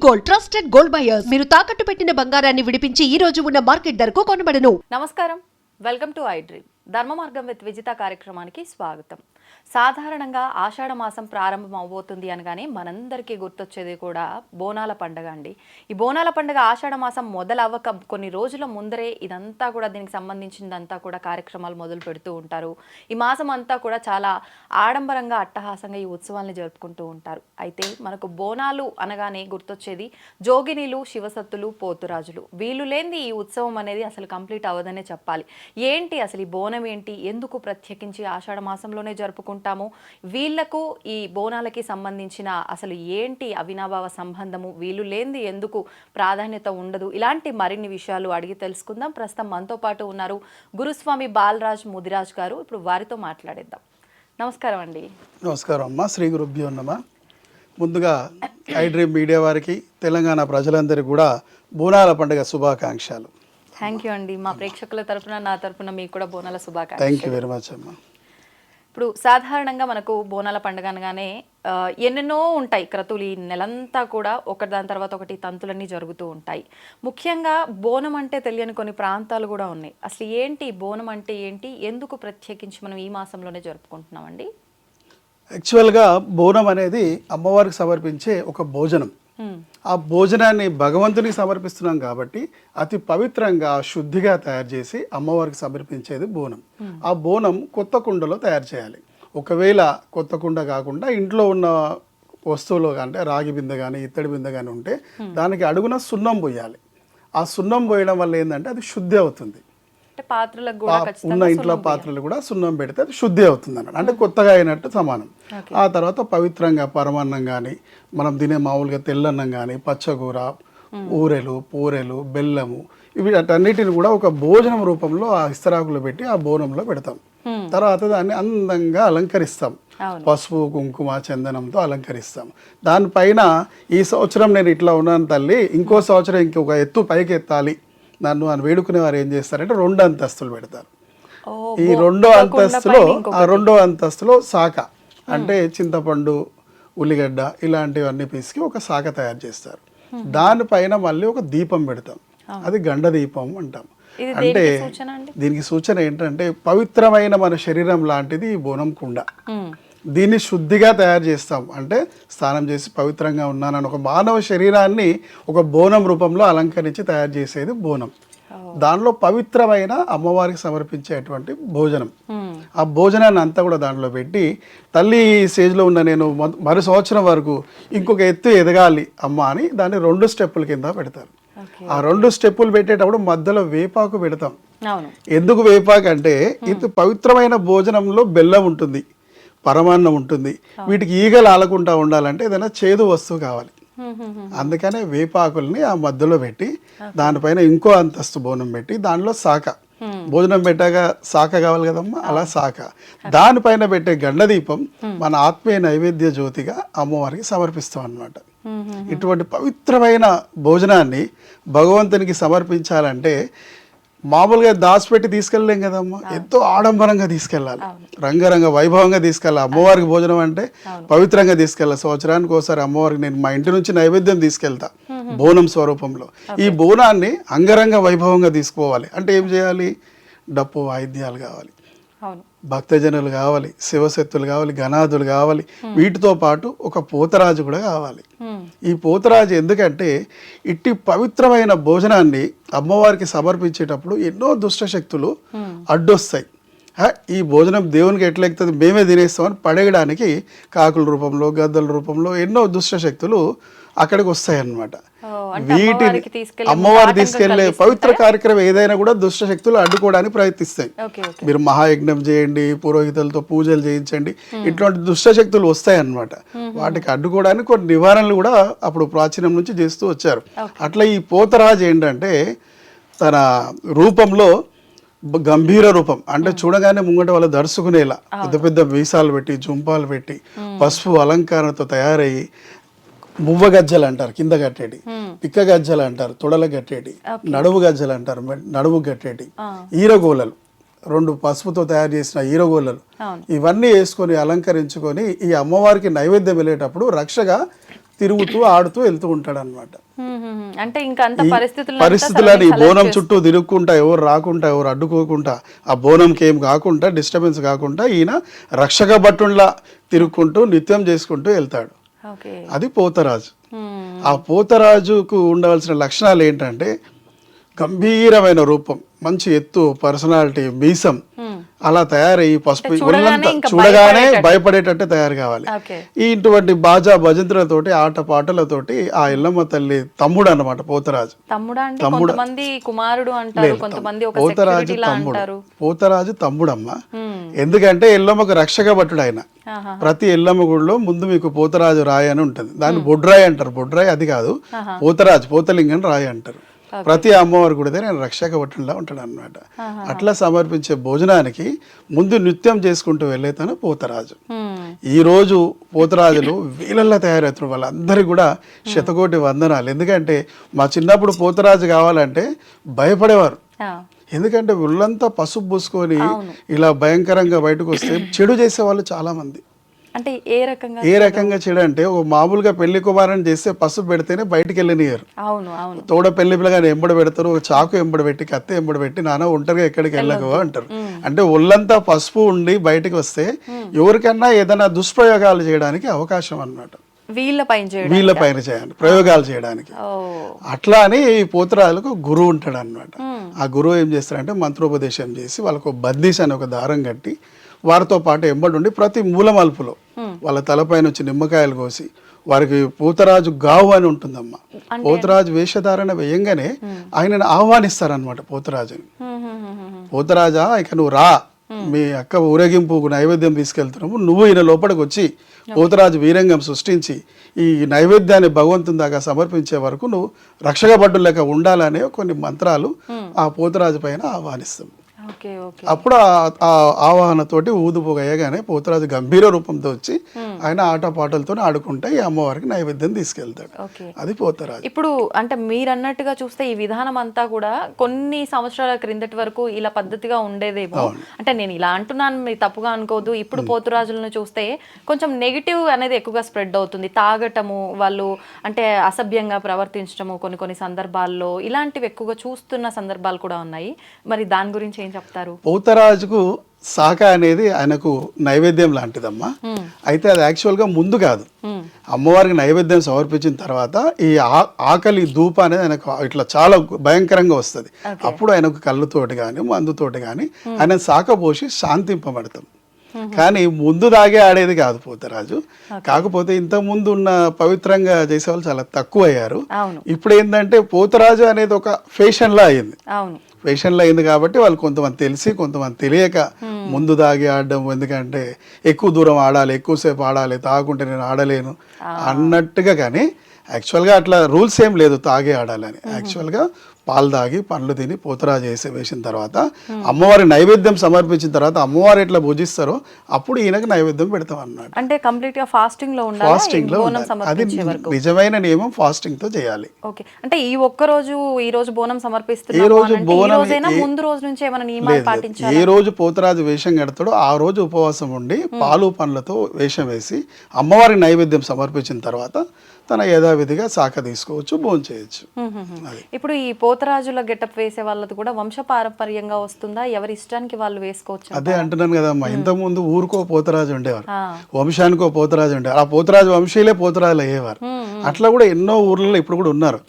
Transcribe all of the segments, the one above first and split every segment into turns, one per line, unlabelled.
Gold trusted gold buyers మీరు తాకట్టు పెట్టిన బంగారాన్ని విడిపించి ఈ రోజు ఉన్న మార్కెట్ ధరకు కొనబడను.
నమస్కారం, వెల్కమ్ టు ఐ డ్రీమ్. ధర్మ మార్గం విత్ విజిత కార్యక్రమానికి స్వాగతం. సాధారణంగా ఆషాఢ మాసం ప్రారంభం అవబోతుంది అనగానే మనందరికీ గుర్తొచ్చేది కూడా బోనాల పండుగ అండి. ఈ బోనాల పండుగ ఆషాఢ మాసం మొదలవ్వక కొన్ని రోజుల ముందరే ఇదంతా కూడా దీనికి సంబంధించిందంతా కూడా కార్యక్రమాలు మొదలు పెడుతూ ఉంటారు. ఈ మాసం అంతా కూడా చాలా ఆడంబరంగా అట్టహాసంగా ఈ ఉత్సవాల్ని జరుపుకుంటూ ఉంటారు. అయితే మనకు బోనాలు అనగానే గుర్తొచ్చేది జోగినీలు, శివసత్తులు, పోతురాజులు. వీళ్ళు లేని ఈ ఉత్సవం అనేది అసలు కంప్లీట్ అవ్వదనే చెప్పాలి. ఏంటి అసలు ఈ బోనం ఏంటి, ఎందుకు ప్రత్యేకించి ఆషాఢ మాసంలోనే జరుపుకుంటాము, వీళ్లకు ఈ బోనాలకి సంబంధించిన అసలు ఏంటి అవినాభావ సంబంధము, వీళ్ళు లేనిది ఎందుకు ప్రాధాన్యత ఉండదు, ఇలాంటి మరిన్ని విషయాలు అడిగి తెలుసుకుందాం. ప్రస్తుతం మనతో పాటు ఉన్నారు గురుస్వామి బాలరాజ్ ముదిరాజ్ గారు. ఇప్పుడు వారితో మాట్లాడేద్దాం. నమస్కారం అండి.
నమస్కారం అమ్మ. శ్రీ గురుభ్యో నమః. ముందుగా ఐ డ్రీమ్ మీడియా వారికి, తెలంగాణ ప్రజలందరికీ కూడా బోనాల పండుగ శుభాకాంక్షలు.
థ్యాంక్ యూ అండి. మా ప్రేక్షకుల తరపున, నా తరపున మీకు కూడా బోనాల శుభాకాంక్షలు.
థ్యాంక్ యూ వెరీ మచ్ అమ్మ.
ఇప్పుడు సాధారణంగా మనకు బోనాల పండుగ అనగానే ఎన్నెన్నో ఉంటాయి క్రతువులు. ఈ నెలంతా కూడా ఒకదాని తర్వాత ఒకటి తంతులన్నీ జరుగుతూ ఉంటాయి. ముఖ్యంగా బోనం అంటే తెలియని కొన్ని ప్రాంతాలు కూడా ఉన్నాయి. అసలు ఏంటి బోనం అంటే ఏంటి, ఎందుకు ప్రత్యేకించి మనం ఈ మాసంలోనే జరుపుకుంటున్నామండి?
యాక్చువల్గా బోనం అనేది అమ్మవారికి సమర్పించే ఒక భోజనం. ఆ భోజనాన్ని భగవంతునికి సమర్పిస్తున్నాం కాబట్టి అతి పవిత్రంగా శుద్ధిగా తయారు చేసి అమ్మవారికి సమర్పించేది బోనం. ఆ బోనం కొత్త కుండలో తయారు చేయాలి. ఒకవేళ కొత్త కుండ కాకుండా ఇంట్లో ఉన్న వస్తువులు అంటే రాగి బిందె కానీ ఇత్తడి బిందె కానీ ఉంటే దానికి అడుగున సున్నం పోయాలి. ఆ సున్నం పోయడం వల్ల ఏంటంటే అది శుద్ధి అవుతుంది. ఉన్న ఇంట్లో పాత్రలు కూడా సున్నం పెడితే అది శుద్ధి అవుతుంది అన్నమాట. అంటే కొత్తగా అయినట్టు సమానం. ఆ తర్వాత పవిత్రంగా పరమాన్నం కానీ, మనం తినే మామూలుగా తెల్లన్నం కానీ, పచ్చకూర, ఊరెలు, పూరెలు, బెల్లము, వీటన్నిటిని కూడా ఒక భోజనం రూపంలో ఆ ఇస్తరాకులు పెట్టి ఆ బోనంలో పెడతాం. తర్వాత దాన్ని అందంగా అలంకరిస్తాం. పసుపు, కుంకుమ, చందనంతో అలంకరిస్తాం. దానిపైన ఈ సంవత్సరం నేను ఇట్లా ఉన్నాను తల్లి, ఇంకో సంవత్సరం ఇంకొక ఎత్తు పైకి ఎత్తాలి నన్ను అని వేడుకునే వారు ఏం చేస్తారంటే 2 అంతస్తులు పెడతారు. ఈ 2వ అంతస్తులో ఆ 2వ అంతస్తులో శాఖ అంటే చింతపండు, ఉల్లిగడ్డ ఇలాంటివన్నీ పిసికి ఒక శాఖ తయారు చేస్తారు. దానిపైన మళ్ళీ ఒక దీపం పెడతాం. అది గండ దీపం అంటాం. అంటే దీనికి సూచన ఏంటంటే పవిత్రమైన మన శరీరం లాంటిది ఈ బోనం కుండ. దీన్ని శుద్ధిగా తయారు చేస్తాం. అంటే స్నానం చేసి పవిత్రంగా ఉన్నానని ఒక మానవ శరీరాన్ని ఒక బోనం రూపంలో అలంకరించి తయారు చేసేది బోనం. దానిలో పవిత్రమైన అమ్మవారికి సమర్పించేటువంటి భోజనం. ఆ భోజనాన్ని అంతా కూడా దాంట్లో పెట్టి తల్లి ఈ స్టేజ్లో ఉన్న నేను మరో సంవత్సరం వరకు ఇంకొక ఎత్తు ఎదగాలి అమ్మ అని దాన్ని 2 స్టెప్పుల కింద పెడతారు. ఆ 2 స్టెప్పులు పెట్టేటప్పుడు మధ్యలో వేపాకు పెడతాం. ఎందుకు వేపాకు అంటే ఇది పవిత్రమైన భోజనంలో బెల్లం ఉంటుంది, పరమాన్నం ఉంటుంది. వీటికి ఈగలు ఆలకుండా ఉండాలంటే ఏదైనా చేదు వస్తువు కావాలి. అందుకనే వేపాకుల్ని ఆ మధ్యలో పెట్టి దానిపైన ఇంకో అంతస్తు బోనం పెట్టి దానిలో శాఖ, భోజనం పెట్టాక శాఖ కావాలి కదమ్మా, అలా శాఖ దానిపైన పెట్టే గండదీపం మన ఆత్మీయ నైవేద్య జ్యోతిగా అమ్మవారికి సమర్పిస్తాం అన్నమాట. ఇటువంటి పవిత్రమైన భోజనాన్ని భగవంతునికి సమర్పించాలంటే మామూలుగా దాచిపెట్టి తీసుకెళ్ళలేం కదమ్మా, ఎంతో ఆడంబరంగా తీసుకెళ్ళాలి, రంగరంగ వైభవంగా తీసుకెళ్ళాలి. అమ్మవారికి భోజనం అంటే పవిత్రంగా తీసుకెళ్ళాలి. సంవత్సరానికి ఒకసారి అమ్మవారికి నేను మా ఇంటి నుంచి నైవేద్యం తీసుకెళ్తా బోనం స్వరూపంలో. ఈ బోనాన్ని అంగరంగ వైభవంగా తీసుకుపోవాలి అంటే ఏం చేయాలి? డప్పు వాయిద్యాలు కావాలి, భక్తజనులు కావాలి, శివశక్తులు కావాలి, గణాదులు కావాలి. వీటితో పాటు ఒక పోతరాజు కూడా కావాలి. ఈ పోతరాజు ఎందుకంటే ఇట్టి పవిత్రమైన భోజనాన్ని అమ్మవారికి సమర్పించేటప్పుడు ఎన్నో దుష్టశక్తులు అడ్డొస్తాయి. ఈ భోజనం దేవునికి ఎట్లా ఎక్కుతుంది, మేమే తినేస్తామని పడేయడానికి కాకుల రూపంలో, గద్దల రూపంలో ఎన్నో దుష్టశక్తులు అక్కడికి వస్తాయి అన్నమాట. వీటిని అమ్మవారు తీసుకెళ్లే పవిత్ర కార్యక్రమం ఏదైనా కూడా దుష్టశక్తులు అడ్డుకోవడానికి ప్రయత్నిస్తాయి. మీరు మహాయజ్ఞం చేయండి, పురోహితులతో పూజలు చేయించండి, ఇట్లాంటి దుష్టశక్తులు వస్తాయి అన్నమాట. వాటికి అడ్డుకోవడానికి కొన్ని నివారణలు కూడా అప్పుడు ప్రాచీనం నుంచి చేస్తూ వచ్చారు. అట్లా ఈ పోతరాజు ఏంటంటే తన రూపంలో గంభీర రూపం అంటే చూడగానే ముంగట వాళ్ళు దర్శకునేలా పెద్ద పెద్ద మీసాలు పెట్టి, జుంపాలు పెట్టి, పసుపు అలంకారంతో తయారయ్యి, మువ్వ గజ్జలు అంటారు కింద కట్టేటి, పిక్క గజ్జలు అంటారు తొడల కట్టేటి, నడుము గజ్జలు అంటారు నడుము కట్టేటి, ఈరగోలలు 2 పసుపుతో తయారు చేసిన ఈరగోలలు ఇవన్నీ వేసుకొని అలంకరించుకొని ఈ అమ్మవారికి నైవేద్యం వెళ్ళేటప్పుడు రక్షగా తిరుగుతూ ఆడుతూ వెళ్తూ ఉంటాడు అనమాట.
అంటే ఇంకా అంత
పరిస్థితులని బోనం చుట్టూ తిరుగుకుంటా, ఎవరు రాకుండా, ఎవరు అడ్డుకోకుండా, ఆ బోనంకి ఏం కాకుండా, డిస్టర్బెన్స్ కాకుండా ఈయన రక్షక భటుల్లా తిరుగుకుంటూ నిత్యం చేసుకుంటూ వెళ్తాడు. అది పోతరాజు. ఆ పోతరాజుకు ఉండవలసిన లక్షణాలు ఏంటంటే గంభీరమైన రూపం, మంచి ఎత్తు, పర్సనాలిటీ, మీసం, అలా తయారయ్యి పసుపు ఒళ్ళంతా చూడగానే భయపడేటట్టే తయారు కావాలి. ఇటువంటి బాజా భజంత్రులతోటి ఆట పాటలతోటి ఆ ఎల్లమ్మ తల్లి తమ్ముడు అన్నమాట పోతరాజు. పోతరాజు తమ్ముడమ్మ. ఎందుకంటే ఎల్లమ్మకు రక్షక భటుడు ఆయన. ప్రతి ఎల్లమ్మ గుడిలో ముందు మీకు పోతరాజు రాయి అని ఉంటుంది, దాన్ని బొడ్రాయి అంటారు. బొడ్రాయి అది కాదు, పోతరాజు పోతలింగం రాయి అంటారు. ప్రతి అమ్మవారి కూడా నేను రక్షక భటుల్లా ఉంటాడు అనమాట. అట్లా సమర్పించే భోజనానికి ముందు నృత్యం చేసుకుంటూ వెళ్ళేతను పోతరాజు. ఈ రోజు పోతరాజులు వీళ్ళల్లా తయారవుతున్నారు. వాళ్ళందరికీ కూడా శతకోటి వందనాలు. ఎందుకంటే మా చిన్నప్పుడు పోతరాజు కావాలంటే భయపడేవారు. ఎందుకంటే ఒళ్ళంతా పసుపు పూసుకొని ఇలా భయంకరంగా బయటకు వస్తే చెడు చేసేవాళ్ళు చాలా మంది.
అంటే
ఏ రకంగా చెడు అంటే ఒక మామూలుగా పెళ్లి కుమారుని చేస్తే పసుపు పెడితేనే బయటికి వెళ్ళనియరు. తోడ పెళ్లి పిల్లగాని ఎంబడి పెడతారు, ఒక చాకు ఎంబడి పెట్టి, కత్తి ఎంబడి పెట్టి, నాన్న ఒంటరిగా ఎక్కడికి వెళ్ళకు అంటారు. అంటే ఒళ్ళంతా పసుపు ఉండి బయటికి వస్తే ఎవరికన్నా ఏదైనా దుష్ప్రయోగాలు చేయడానికి అవకాశం అన్నమాట. వీళ్ళ పైన చేయాలి ప్రయోగాలు చేయడానికి. అట్లా అని ఈ పోతరాజులకు గురువు ఉంటాడు అన్నమాట. ఆ గురువు ఏం చేస్తారంటే మంత్రోపదేశం చేసి వాళ్ళకు బందీస్ అని ఒక దారం కట్టి వారితో పాటు ఎంబడి ఉండి ప్రతి మూల మలుపులో వాళ్ళ తలపైన వచ్చి నిమ్మకాయలు కోసి వారికి పోతరాజు గావు అని ఉంటుందమ్మా. పోతరాజు వేషధారణ వేయంగానే ఆయనను ఆహ్వానిస్తారనమాట పోతరాజుని. పోతరాజా ఇక నువ్వు రా, మీ అక్క ఊరేగింపు నైవేద్యం తీసుకెళ్తున్నాము, నువ్వు ఈయన లోపలికి వచ్చి పోతరాజు వీరంగం సృష్టించి ఈ నైవేద్యాన్ని భగవంతుని దాకా సమర్పించే వరకు నువ్వు రక్షక భటులు లెక్క ఉండాలనే కొన్ని మంత్రాలు ఆ పోతరాజు పైన ఆహ్వానిస్తాం. అప్పుడు ఆ ఆవాహనతోటి ఊదుపోగయ్యగానే పోతరాజు గంభీర రూపంతో వచ్చి ఆయన ఆట పాటలతో ఆడుకుంటే ఈ అమ్మవారికి నైవేద్యం తీసుకెళ్తాడు. అది పోతరాజు.
ఇప్పుడు అంటే మీరు అన్నట్టుగా చూస్తే ఈ విధానం అంతా కూడా కొన్ని సంవత్సరాల క్రిందటి వరకు ఇలా పద్ధతిగా ఉండేదేమో. అంటే నేను ఇలా అంటున్నాను, మీరు తప్పుగా అనుకోవద్దు. ఇప్పుడు పోతురాజులను చూస్తే కొంచెం నెగిటివ్ అనేది ఎక్కువగా స్ప్రెడ్ అవుతుంది. తాగటము, వాళ్ళు అంటే అసభ్యంగా ప్రవర్తించడము కొన్ని సందర్భాల్లో ఇలాంటివి ఎక్కువగా చూస్తున్న సందర్భాలు కూడా ఉన్నాయి. మరి దాని గురించి ఏం చెప్తారు?
పోతరాజుకు శాఖ అనేది ఆయనకు నైవేద్యం లాంటిదమ్మా. అయితే అది యాక్చువల్గా ముందు కాదు, అమ్మవారికి నైవేద్యం సమర్పించిన తర్వాత ఈ ఆకలి ధూప అనేది ఆయనకు ఇట్లా చాలా భయంకరంగా వస్తుంది. అప్పుడు ఆయనకు కళ్ళుతోటి కానీ మందుతోటి కానీ ఆయన శాఖ పోసి శాంతింపబడతాం. కానీ ముందు దాగే ఆడేది కాదు పోతరాజు. కాకపోతే ఇంతకు ముందు ఉన్న పవిత్రంగా చేసేవాళ్ళు చాలా తక్కువ అయ్యారు. ఇప్పుడు ఏంటంటే పోతరాజు అనేది ఒక ఫ్యాషన్ లా అయింది. ఫ్యాషన్లో అయింది కాబట్టి వాళ్ళు కొంతమంది తెలిసి కొంతమంది తెలియక ముందు దాగి ఆడడం. ఎందుకంటే ఎక్కువ దూరం ఆడాలి, ఎక్కువసేపు ఆడాలి, తాగుకుంటే నేను ఆడలేను అన్నట్టుగా. కానీ యాక్చువల్గా అట్లా రూల్స్ ఏం లేదు తాగి ఆడాలని. యాక్చువల్గా పాలు తాగి పండ్లు తిని పోతరాజు వేసిన తర్వాత అమ్మవారి నైవేద్యం సమర్పించిన తర్వాత అమ్మవారు ఎట్లా పూజిస్తారో అప్పుడు ఈయనకు నైవేద్యం పెడతాం అన్నమాట.
అంటే కంప్లీట్ గా ఫాస్టింగ్ లో
అది నిజమైన నియమం, ఫాస్టింగ్ తో చేయాలి.
ఓకే, అంటే ఈ ఒక్క రోజు ఈ రోజు బోనం సమర్పిస్తున్నాము ముందు రోజు నుంచి ఏమైనా నియమాలు పాటించాలి?
ఏ రోజు పోతరాజు వేషం కడతాడో ఆ రోజు ఉపవాసం ఉండి పాలు పండ్లతో వేషం వేసి అమ్మవారి నైవేద్యం సమర్పించిన తర్వాత తన యథావిధిగా శాఖ తీసుకోవచ్చు, భోజనం చేయొచ్చు.
ఇప్పుడు ఈ పోతరాజుల గెటప్ వేసే వాళ్ళది కూడా వంశ పారంపర్యంగా వస్తుందా, ఎవరి ఇష్టానికి వాళ్ళు వేసుకోవచ్చు?
అదే అంటున్నాను కదమ్మా, ఇంతకు ముందు ఊరికో పోతరాజు ఉండేవారు, వంశానికో పోతరాజు ఉండేవారు. ఆ పోతరాజు వంశీలే పోతరాజులు అయ్యేవారు. అట్లా కూడా ఎన్నో ఊర్లలో ఇప్పుడు కూడా ఉన్నారు.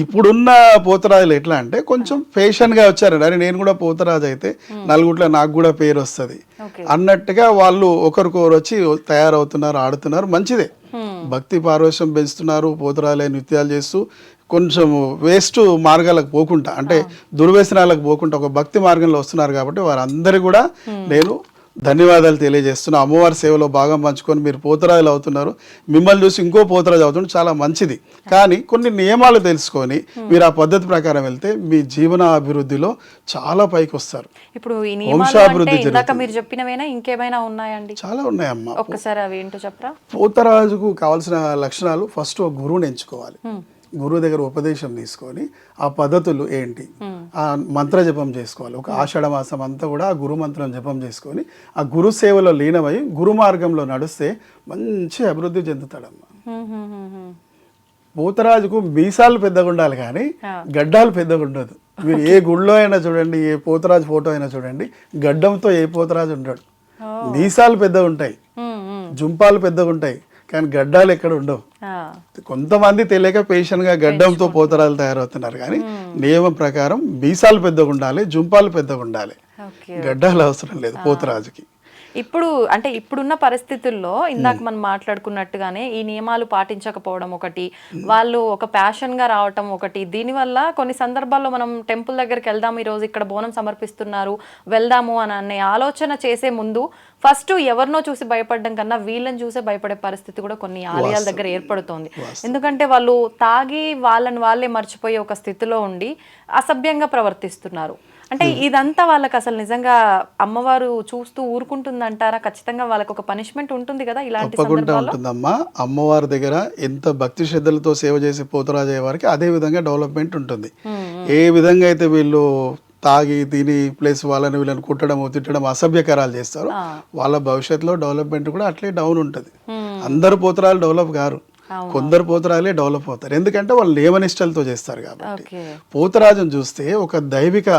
ఇప్పుడున్న పోతరాజులు ఎట్లా అంటే కొంచెం ఫ్యాషన్ గా వచ్చారు. అరే నేను కూడా పోతరాజు అయితే నలుగుట్ల నాకు కూడా పేరు వస్తుంది అన్నట్టుగా వాళ్ళు ఒకరికొకరు వచ్చి తయారవుతున్నారు, ఆడుతున్నారు. మంచిదే, భక్తి పారవశ్యం పెంచుతున్నారు. పోతరాలే నృత్యాలు చేస్తూ కొంచెం వేస్ట్ మార్గాలకు పోకుండా, అంటే దుర్వ్యసనాలకు పోకుండా ఒక భక్తి మార్గంలో వస్తున్నారు. కాబట్టి వారందరూ కూడా నేను ధన్యవాదాలు తెలియజేస్తున్నా. అమ్మవారి సేవలో భాగం పంచుకొని మీరు పోతరాజులు అవుతున్నారు, మిమ్మల్ని చూసి ఇంకో పోతరాజు అవుతుంది, చాలా మంచిది. కానీ కొన్ని నియమాలు తెలుసుకొని మీరు ఆ పద్ధతి ప్రకారం వెళ్తే మీ జీవన అభివృద్ధిలో చాలా పైకి వస్తారు.
ఇప్పుడు వంశాభివృద్ధి మీరు చెప్పినవేనా ఇంకేమైనా ఉన్నాయండి?
చాలా ఉన్నాయమ్మా,
ఒక్కసారి అవి ఏంటో చెప్పరా?
పోతరాజుకు కావాల్సిన లక్షణాలు, ఫస్ట్ ఒక గురువుని ఎంచుకోవాలి. గురువు దగ్గర ఉపదేశం తీసుకొని ఆ పద్ధతులు ఏంటి, ఆ మంత్ర జపం చేసుకోవాలి. ఒక ఆషాఢ మాసం అంతా కూడా ఆ గురు మంత్రం జపం చేసుకొని ఆ గురు సేవలో లీనమై గురు మార్గంలో నడిస్తే మంచి అభివృద్ధి చెందుతాడమ్మా. పోతరాజుకు మీసాలు పెద్దగా ఉండాలి కానీ గడ్డాలు పెద్దగా ఉండదు. మీరు ఏ గుళ్ళో అయినా చూడండి, ఏ పోతరాజు ఫోటో అయినా చూడండి, గడ్డంతో ఏ పోతరాజు ఉంటాడు. మీసాలు పెద్దగా ఉంటాయి, జుంపాలు పెద్దగా ఉంటాయి, కానీ గడ్డాలు ఎక్కడ ఉండవు. కొంతమంది తెలియక పేషెంట్గా గడ్డంతో పోతరాలు తయారవుతున్నారు, కానీ నియమం ప్రకారం మీసాలు పెద్దగా ఉండాలి, జుంపాలు పెద్దగా ఉండాలి, గడ్డాలు అవసరం లేదు పోతరాజుకి.
ఇప్పుడు అంటే ఇప్పుడున్న పరిస్థితుల్లో ఇందాక మనం మాట్లాడుకున్నట్టుగానే ఈ నియమాలు పాటించకపోవడం ఒకటి, వాళ్ళు ఒక ప్యాషన్ గా రావటం ఒకటి, దీనివల్ల కొన్ని సందర్భాల్లో మనం టెంపుల్ దగ్గరికి వెళ్దాం, ఈ రోజు ఇక్కడ బోనం సమర్పిస్తున్నారు వెళ్దాము అని అనే ఆలోచన చేసే ముందు ఫస్ట్ ఎవరినో చూసి భయపడడం కన్నా వీళ్ళని చూసే భయపడే పరిస్థితి కూడా కొన్ని ఆలయాల దగ్గర ఏర్పడుతోంది. ఎందుకంటే వాళ్ళు తాగి వాళ్ళని వాళ్ళే మర్చిపోయే ఒక స్థితిలో ఉండి అసభ్యంగా ప్రవర్తిస్తున్నారు. అంటే ఇదంతా వాళ్ళకి అసలు నిజంగా అమ్మవారు చూస్తూ ఊరుకుంటుందంటారా? ఖచ్చితంగా వాళ్ళకి ఒక పనిష్మెంట్ ఉంటుంది కదా ఇలాంటి సందర్భాల్లో?
ఉంటుందమ్మా. అమ్మవారి దగ్గర ఎంత భక్తి శ్రద్ధలతో సేవ చేసే పోతరాజు అయ్యే వారికి అదే విధంగా డెవలప్మెంట్ ఉంటుంది. ఏ విధంగా అయితే వీళ్ళు తాగి తిని ప్లస్ వాళ్ళని వీళ్ళని కుట్టడం తిట్టడం అసభ్యకరాలు చేస్తారు, వాళ్ళ భవిష్యత్తులో డెవలప్మెంట్ కూడా అట్లే డౌన్ ఉంటుంది. అందరు పోతరాలు డెవలప్ గారు, కొందరు పోతరాలే డెవలప్ అవుతారు. ఎందుకంటే వాళ్ళు నియమనిష్టలతో చేస్తారు కాబట్టి. పోతరాజును చూస్తే ఒక దైవిక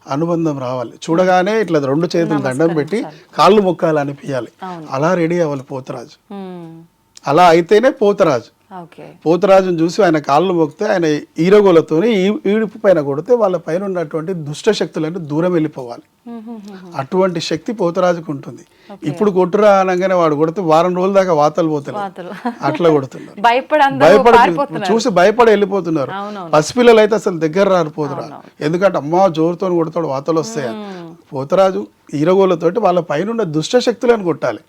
అనుబంధం రావాలి, చూడగానే ఇట్లా 2 చేతులు దండం పెట్టి కాళ్ళు మొక్కాలి అనిపించాలి, అలా రెడీ అవ్వాలి పోతరాజు. అలా అయితేనే పోతరాజు. పోతరాజును చూసి ఆయన కాళ్ళు మొక్కితే ఆయన ఈరగోలతోనే ఈడుపు పైన కొడితే వాళ్ళ పైన ఉన్నటువంటి దుష్ట శక్తులను దూరం వెళ్ళిపోవాలి. అటువంటి శక్తి పోతరాజుకు ఉంటుంది. ఇప్పుడు కొట్టురా అనగానే వాడు కొడితే వారం రోజుల దాకా వాతలు పోతున్నారు, అట్లా కొడుతున్నారు. భయపడి చూసి భయపడి వెళ్ళిపోతున్నారు. పసిపిల్లలు అయితే అసలు దగ్గర రారు పోతరాజు, ఎందుకంటే అమ్మ జోరుతో కొడతాడు వాతలు వస్తాయని. పోతరాజు ఈరగోలతోటి వాళ్ళ పైన దుష్ట శక్తులను కొట్టాలి.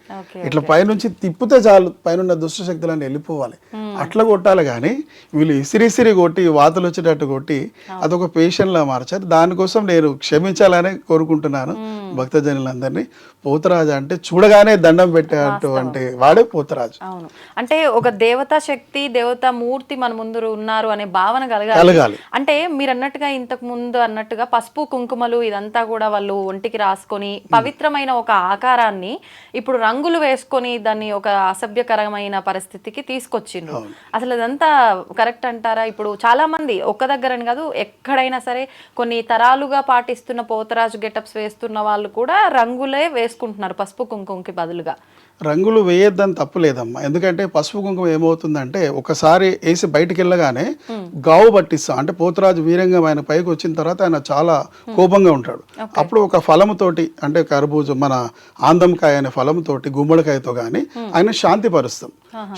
ఇట్లా పైనుంచి తిప్పితే చాలు పైన దుష్ట శక్తులను వెళ్ళిపోవాలి, అట్లా కొట్టాలి. కానీ వీళ్ళు ఇసిరిసిరి కొట్టి వాతలు వచ్చేటట్టు కొట్టి అదొక పేషెంట్లా మార్చారు. దానికోసం నేను క్షమించాలని కోరుకుంటున్నాను భక్తజనులందరినీ. పోతరాజు అంటే చూడగానే దండం పెట్టేటువంటి వాడే పోతరాజు.
అవును, అంటే ఒక దేవతా శక్తి దేవతా మూర్తి మన ముందు ఉన్నారు అనే భావన కలగాలి. అంటే మీరు అన్నట్టుగా ఇంతకు ముందు అన్నట్టుగా పసుపు కుంకుమలు ఇదంతా కూడా వాళ్ళు ఒంటికి రాసుకొని పవిత్రమైన ఒక ఆకారాన్ని ఇప్పుడు రంగులు వేసుకొని దాన్ని ఒక అసభ్యకరమైన పరిస్థితికి తీసుకొచ్చిండ్రు. అసలు అదంతా కరెక్ట్ అంటారా? ఇప్పుడు చాలా మంది ఒక్క దగ్గరని కాదు, ఎక్కడైనా సరే కొన్ని తరాలుగా పాటిస్తున్న పోతరాజు గెటప్స్ వేస్తున్న వాళ్ళు కూడా రంగులే వేసుకుంటున్నారు పసుపు కుంకుమకి బదులుగా.
రంగులు వేయొద్దని తప్పు లేదమ్మా, ఎందుకంటే పసుపు కుంకుమ ఏమవుతుందంటే ఒకసారి వేసి బయటికి వెళ్ళగానే గావు పట్టిస్తాం. అంటే పోతరాజు వీరంగం ఆయన పైకి వచ్చిన తర్వాత ఆయన చాలా కోపంగా ఉంటాడు. అప్పుడు ఒక ఫలముతోటి అంటే కర్బూజ మన ఆందంకాయ అనే ఫలముతోటి గుమ్మడికాయతో కానీ ఆయన శాంతి పరుస్తాం.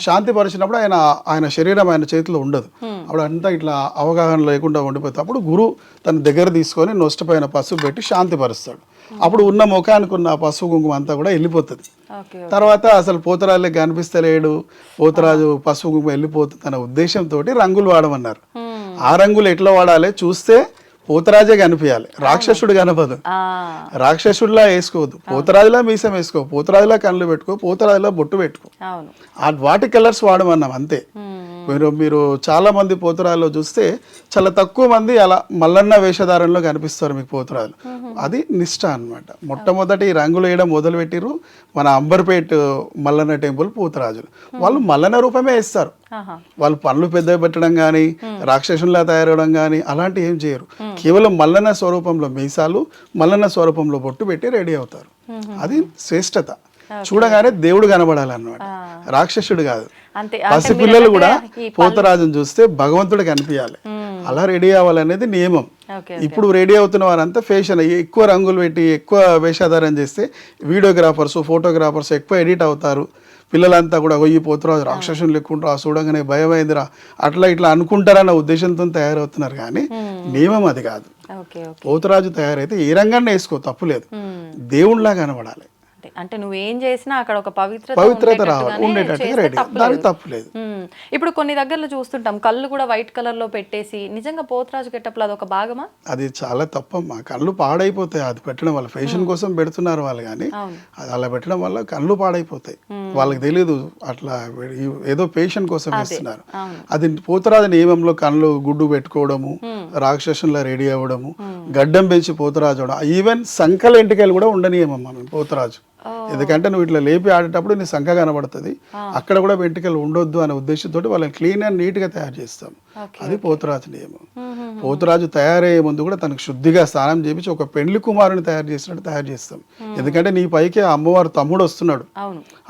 శాంతి పరిచినప్పుడు ఆయన శరీరం ఆయన చేతిలో ఉండదు. అప్పుడు అంతా ఇట్లా అవగాహన లేకుండా ఉండిపోతుంది. అప్పుడు గురువు తన దగ్గర తీసుకొని నొష్టపైన పసుపు పెట్టి శాంతి పరుస్తాడు. అప్పుడు ఉన్న ముఖానికి ఉన్న పసుపు కుంకుమ అంతా కూడా వెళ్ళిపోతుంది. తర్వాత అసలు పోతరాజులే కనిపిస్తలేడు, పోతరాజు పసుపు కుంకుమ వెళ్ళిపోతుంది అనే ఉద్దేశంతో రంగులు వాడమన్నారు. ఆ రంగులు ఎట్లా వాడాలి చూస్తే పోతరాజే కనిపించాలి, రాక్షసుడు కనపదు. రాక్షసుడిలా వేసుకోవద్దు, పోతరాజులా మీసం వేసుకో, పోతరాజులా కళ్ళు పెట్టుకో, పోతరాజులా బొట్టు పెట్టుకో, వాటి కలర్స్ వాడమన్నాం అంతే. మీరు చాలా మంది పోతరాజులో చూస్తే చాలా తక్కువ మంది అలా మల్లన్న వేషధారంలో కనిపిస్తారు మీకు పోతరాజులు. అది నిష్ఠ అన్నమాట. మొట్టమొదటి రంగులు వేయడం మొదలుపెట్టిరు మన అంబర్పేట్ మల్లన్న టెంపుల్ పోతరాజులు. వాళ్ళు మల్లన్న రూపమే వేస్తారు, వాళ్ళు పనులు పెద్ద పెట్టడం కానీ రాక్షసుల్లా తయారవడం కానీ అలాంటివి ఏం చేయరు. కేవలం మల్లన్న స్వరూపంలో మీసాలు, మల్లన్న స్వరూపంలో బొట్టు పెట్టి రెడీ అవుతారు. అది శ్రేష్టత. చూడగానే దేవుడు కనబడాలన్నమాట, రాక్షసుడు కాదు. పసిపిల్లలు కూడా పోతరాజును చూస్తే భగవంతుడు కనిపించాలి, అలా రెడీ అవ్వాలనేది నియమం. ఇప్పుడు రెడీ అవుతున్న వారంతా ఫ్యాషన్ ఎక్కువ రంగులు పెట్టి ఎక్కువ వేషాధారం చేస్తే వీడియోగ్రాఫర్స్ ఫోటోగ్రాఫర్స్ ఎక్కువ ఎడిట్ అవుతారు. పిల్లలంతా కూడా ఈ పోతరాజు రాక్షసులు లెక్కుంటారు, ఆ చూడగానే భయమైందిరా అట్లా ఇట్లా అనుకుంటారన్న ఉద్దేశంతో తయారవుతున్నారు. కానీ నియమం అది కాదు. పోతరాజు తయారైతే ఏ రంగాన్ని వేసుకో తప్పులేదు, దేవుళ్ళలా కనబడాలి.
అంటే నువ్వేం చేసినా అక్కడ ఒక పవిత్రత
తప్పులేదు.
ఇప్పుడు కొన్ని దగ్గరలో చూస్తుంటాం కళ్ళు కూడా వైట్ కలర్ లో పెట్టేసి, నిజంగా పోతరాజు గెటప్లో అదొక భాగమా?
అది చాలా తప్పమ్మా. కళ్ళు పాడైపోతాయి అది పెట్టడం వల్ల. ఫ్యాషన్ కోసం పెడుతున్నారు వాళ్ళు, కానీ అది అలా పెట్టడం వల్ల కళ్ళు పాడైపోతాయి. వాళ్ళకి తెలియదు అట్లా ఏదో పేషెంట్ కోసం వేస్తున్నారు. అది పోతరాజు నియమంలో కళ్ళు గుడ్డు పెట్టుకోవడము, రాక్షసులా రెడీ అవ్వడము, గడ్డం పెంచి పోతరాజు అవడం, ఈవెన్ సంకల ఎంటికలు కూడా ఉండనియమమ్మా పోతరాజు. ఎందుకంటే నువ్వు ఇట్లా లేపి ఆడేటప్పుడు నీ సంఖ కనబడుతుంది, అక్కడ కూడా వెంట్రుకలు ఉండొద్దు అనే ఉద్దేశంతో వాళ్ళని క్లీన్ అండ్ నీట్గా తయారు చేస్తాం. అది పోతురాజు నియమం. పోతురాజు తయారయ్యే ముందు కూడా తనకు శుద్ధిగా స్నానం చేపించి ఒక పెండ్లి కుమారుని తయారు చేసినట్టు తయారు చేస్తాం. ఎందుకంటే నీ పైకి ఆ అమ్మవారు తమ్ముడు వస్తున్నాడు,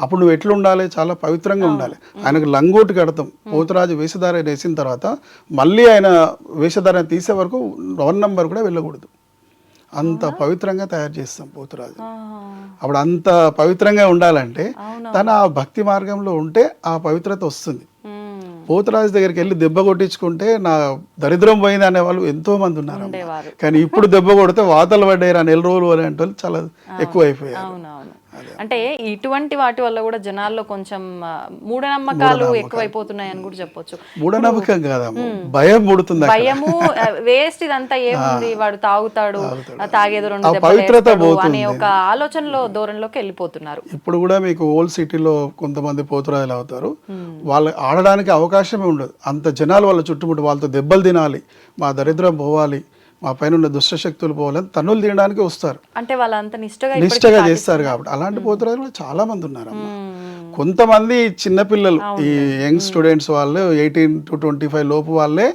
అప్పుడు నువ్వు ఎట్లా ఉండాలి, చాలా పవిత్రంగా ఉండాలి. ఆయనకు లంగోటు కడతాం. పోతురాజు వేషధార వేసిన తర్వాత మళ్ళీ ఆయన వేషధార తీసే వరకు 1 నంబర్ కూడా వెళ్ళకూడదు. అంత పవిత్రంగా తయారు చేస్తాం పోతురాజు. అప్పుడు అంత పవిత్రంగా ఉండాలంటే తన ఆ భక్తి మార్గంలో ఉంటే ఆ పవిత్రత వస్తుంది. పోతురాజు దగ్గరికి వెళ్ళి దెబ్బ కొట్టించుకుంటే నా దరిద్రం పోయింది అనే వాళ్ళు ఎంతో మంది ఉన్నారు. కానీ ఇప్పుడు దెబ్బ కొడితే వాతలు పడ్డారు, 4 రోజులు అని అంటే చాలా ఎక్కువ అయిపోయారు.
అంటే ఇటువంటి వాటి వల్ల కూడా జనాల్లో కొంచెం మూఢనమ్మకాలు ఎక్కువైపోతున్నాయని కూడా చెప్పొచ్చు.
మూఢనమ్మకం కాదమ్మా, భయం పుడుతుంది.
భయము వేస్ట్, ఇదంతా ఏముంది, వాడు తాగుతాడు, తాగేది 2 దెబ్బలు అనే ఒక ఆలోచనలో ధోరణిలోకి వెళ్ళిపోతున్నారు.
ఇప్పుడు కూడా మీకు ఓల్డ్ సిటీలో కొంతమంది పోతురాజులు అవుతారు, వాళ్ళు ఆడడానికి అవకాశమే ఉండదు. అంత జనాలు వాళ్ళ చుట్టుముట్టు, వాళ్ళతో దెబ్బలు తినాలి, మా దరిద్రం పోవాలి, మా పైన ఉన్న దుష్టశక్తులు పోవాలని తన్నులు తినడానికి వస్తారు.
అంటే వాళ్ళంతా
నిష్టగా చేస్తారు. కాబట్టి అలాంటి పోతురాజులు చాలా మంది ఉన్నారు. కొంతమంది చిన్నపిల్లలు, ఈ యంగ్ స్టూడెంట్స్ వాళ్ళు 18 to 25 లోపు వాళ్ళే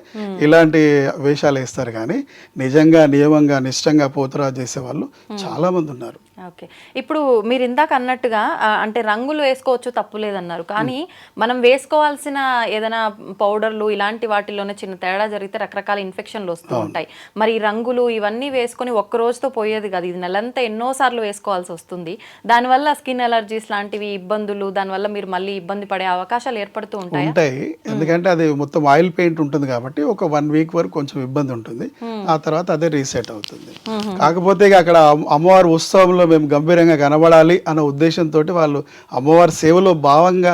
ఇలాంటి వేషాలు వేస్తారు. కానీ నిజంగా నియమంగా నిష్టంగా పోతురాజు చేసే వాళ్ళు చాలా మంది ఉన్నారు.
ఓకే, ఇప్పుడు మీరు ఇందాక అన్నట్టుగా అంటే రంగులు వేసుకోవచ్చు, తప్పు లేదన్నారు. కానీ మనం వేసుకోవాల్సిన ఏదైనా పౌడర్లు ఇలాంటి వాటిలోనే చిన్న తేడా జరిగితే రకరకాల ఇన్ఫెక్షన్లు వస్తూ ఉంటాయి. మరి ఈ రంగులు ఇవన్నీ వేసుకొని ఒక్క రోజుతో పోయేది కాదు, ఇది నెలంతా ఎన్నోసార్లు వేసుకోవాల్సి వస్తుంది. దానివల్ల స్కిన్ ఎలర్జీస్ లాంటివి ఇబ్బందులు, దానివల్ల మీరు మళ్ళీ ఇబ్బంది పడే అవకాశాలు ఏర్పడుతూ ఉంటాయి.
ఎందుకంటే అది మొత్తం ఆయిల్ పెయింట్ ఉంటుంది కాబట్టి ఒక 1 వీక్ వరకు కొంచెం ఇబ్బంది ఉంటుంది. ఆ తర్వాత అదే రీసెట్ అవుతుంది. కాకపోతే అక్కడ అమ్మవారి ఉత్సవంలో మేము గంభీరంగా కనబడాలి అన్న ఉద్దేశంతో వాళ్ళు అమ్మవారి సేవలో భావంగా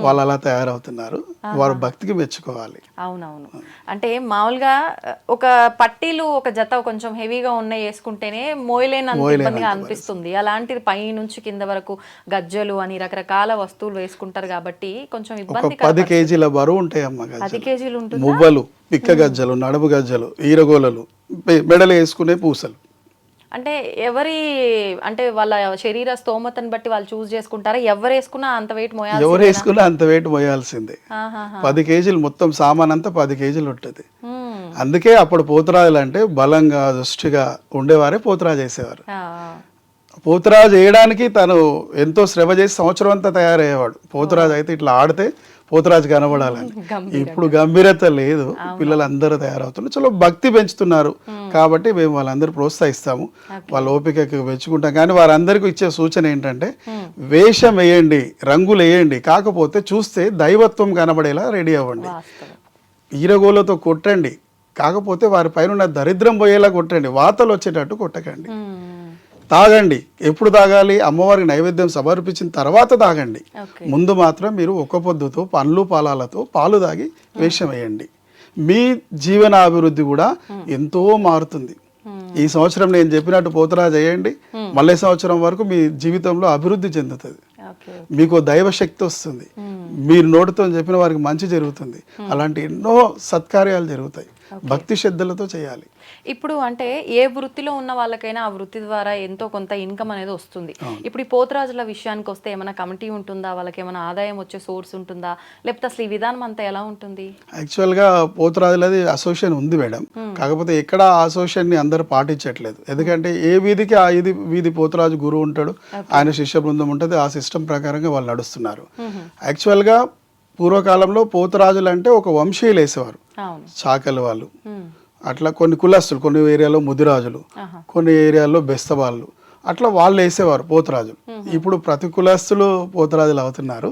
వాళ్ళు అలా తయారవుతున్నారు. వారు భక్తికి మెచ్చుకోవాలి.
అవునవును. అంటే మామూలుగా ఒక పట్టీలు ఒక జత కొంచెం హెవీగా ఉన్నాయి వేసుకుంటేనే మోయలేనంత ఇబ్బందిగా అనిపిస్తుంది. అలాంటిది పై నుంచి కింద వరకు గజ్జలు అని రకరకాల వస్తువులు వేసుకుంటారు కాబట్టి కొంచెం ఇబ్బంది. 10
కేజీల బరువు ఉంటాయి అమ్మ.
10 కేజీలు ఉంటుంది.
మువ్వలు, పిక్క గజ్జలు, నడుము గజ్జలు, ఈరగోలలు, మెడలు వేసుకునే పూసలు.
అంటే ఎవరి అంటే వాళ్ళ శరీర స్తోమతను బట్టి వాళ్ళు చూస్ చేసుకుంటారా? ఎవరు వేసుకున్నా అంత వెయిట్ మోయాలి,
ఎవరు వేసుకున్నా అంత వెయిట్ మోయాల్సిందే. 10 కేజీలు మొత్తం సామాన్ అంతా 10 కేజీలు ఉంటుంది. అందుకే అప్పుడు పోతురాజులు అంటే బలంగా దృష్టిగా ఉండేవారే పోతురాజు వేసేవారు. పోతురాజు వేయడానికి తను ఎంతో శ్రమ చేసి సంవత్సరం అంతా తయారయ్యేవాడు. పోతురాజు అయితే ఇట్లా ఆడితే పోతురాజు కనబడాలని. ఇప్పుడు గంభీరత లేదు, పిల్లలందరూ తయారవుతున్నారు, చాలా భక్తి పెంచుతున్నారు. కాబట్టి మేము వాళ్ళందరూ ప్రోత్సహిస్తాము, వాళ్ళ ఓపికకి మెచ్చుకుంటాం. కానీ వారందరికీ ఇచ్చే సూచన ఏంటంటే వేషం వేయండి, రంగులు వేయండి, కాకపోతే చూస్తే దైవత్వం కనబడేలా రెడీ అవ్వండి. ఈరగోలతో కొట్టండి, కాకపోతే వారి పైన ఉన్న దరిద్రం పోయేలా కొట్టండి, వాతలు వచ్చేటట్టు కొట్టకండి. తాగండి, ఎప్పుడు తాగాలి? అమ్మవారికి నైవేద్యం సమర్పించిన తర్వాత తాగండి. ముందు మాత్రం మీరు ఒక్క పొద్దుతో పండ్లు పాలాలతో పాలు తాగి వేషం వేయండి. మీ జీవనాభివృద్ధి కూడా ఎంతో మారుతుంది. ఈ సంవత్సరం నేను చెప్పినట్టు పోతురాజు చేయండి, మళ్ళీ సంవత్సరం వరకు మీ జీవితంలో అభివృద్ధి చెందుతుంది. మీకు దైవశక్తి వస్తుంది, మీరు నోటితో చెప్పిన వారికి మంచి జరుగుతుంది. అలాంటి ఎన్నో సత్కార్యాలు జరుగుతాయి. భక్తి శ్రద్ధలతో చేయాలి.
ఇప్పుడు అంటే ఏ వృత్తిలో ఉన్న వాళ్ళకైనా ఆ వృత్తి ద్వారా ఎంతో కొంత ఇన్కమ్ అనేది వస్తుంది. ఇప్పుడు ఈ పోతురాజుల విషయానికి వస్తే ఏమైనా కమిటీ ఉంటుందా? వాళ్ళకి ఏమైనా ఆదాయం వచ్చే సోర్స్ ఉంటుందా? లేకపోతే అసలు ఈ విధానం అంతా ఎలా ఉంటుంది?
యాక్చువల్గా పోతురాజులది అసోసియేషన్ ఉంది మేడం, కాకపోతే ఎక్కడ ఆ అసోసియేషన్ ని అందరూ పాటించట్లేదు. ఎందుకంటే ఏ వీధికి ఆ వీధి పోతురాజు గురువు ఉంటాడు, ఆయన శిష్య బృందం ఉంటుంది, ఆ సిస్టమ్ ప్రకారంగా వాళ్ళు నడుస్తున్నారు. యాక్చువల్గా పూర్వకాలంలో పోతురాజులు అంటే ఒక వంశీయులు వేసేవారు, చాకలి వాళ్ళు, అట్లా కొన్ని కులస్తులు, కొన్ని ఏరియాలో ముదిరాజులు, కొన్ని ఏరియాల్లో బెస్తవాళ్ళు, అట్లా వాళ్ళు వేసేవారు పోతురాజులు. ఇప్పుడు ప్రతి కులస్తులు పోతురాజులు అవుతున్నారు.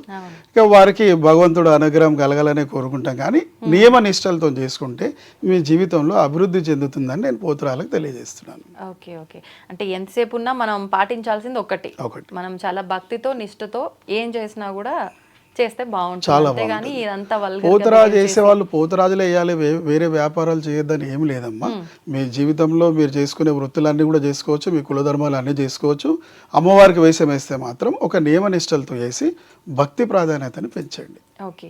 ఇక వారికి భగవంతుడు అనుగ్రహం కలగాలనే కోరుకుంటాం. కానీ నియమ నిష్టలతో చేసుకుంటే మీ జీవితంలో అభివృద్ధి చెందుతుందని నేను పోతురాలకు తెలియజేస్తున్నాను.
ఓకే ఓకే, అంటే ఎంతసేపు ఉన్నా మనం పాటించాల్సింది ఒకటి, మనం చాలా భక్తితో నిష్టతో ఏం చేసినా కూడా చేస్తే బాగుంటుంది.
పోతురాజు చేసేవాళ్ళు పోతురాజులే వేయాలి, వేరే వ్యాపారాలు చేయొద్దని ఏమి లేదమ్మా. మీ జీవితంలో మీరు చేసుకునే వృత్తులన్నీ కూడా చేసుకోవచ్చు, మీ కులధర్మాలు అన్నీ చేసుకోవచ్చు. అమ్మవారికి వేషం వేస్తే మాత్రం ఒక నియమ నిష్టలతో వేసి భక్తి ప్రాధాన్యతని పెంచండి.
ఓకే,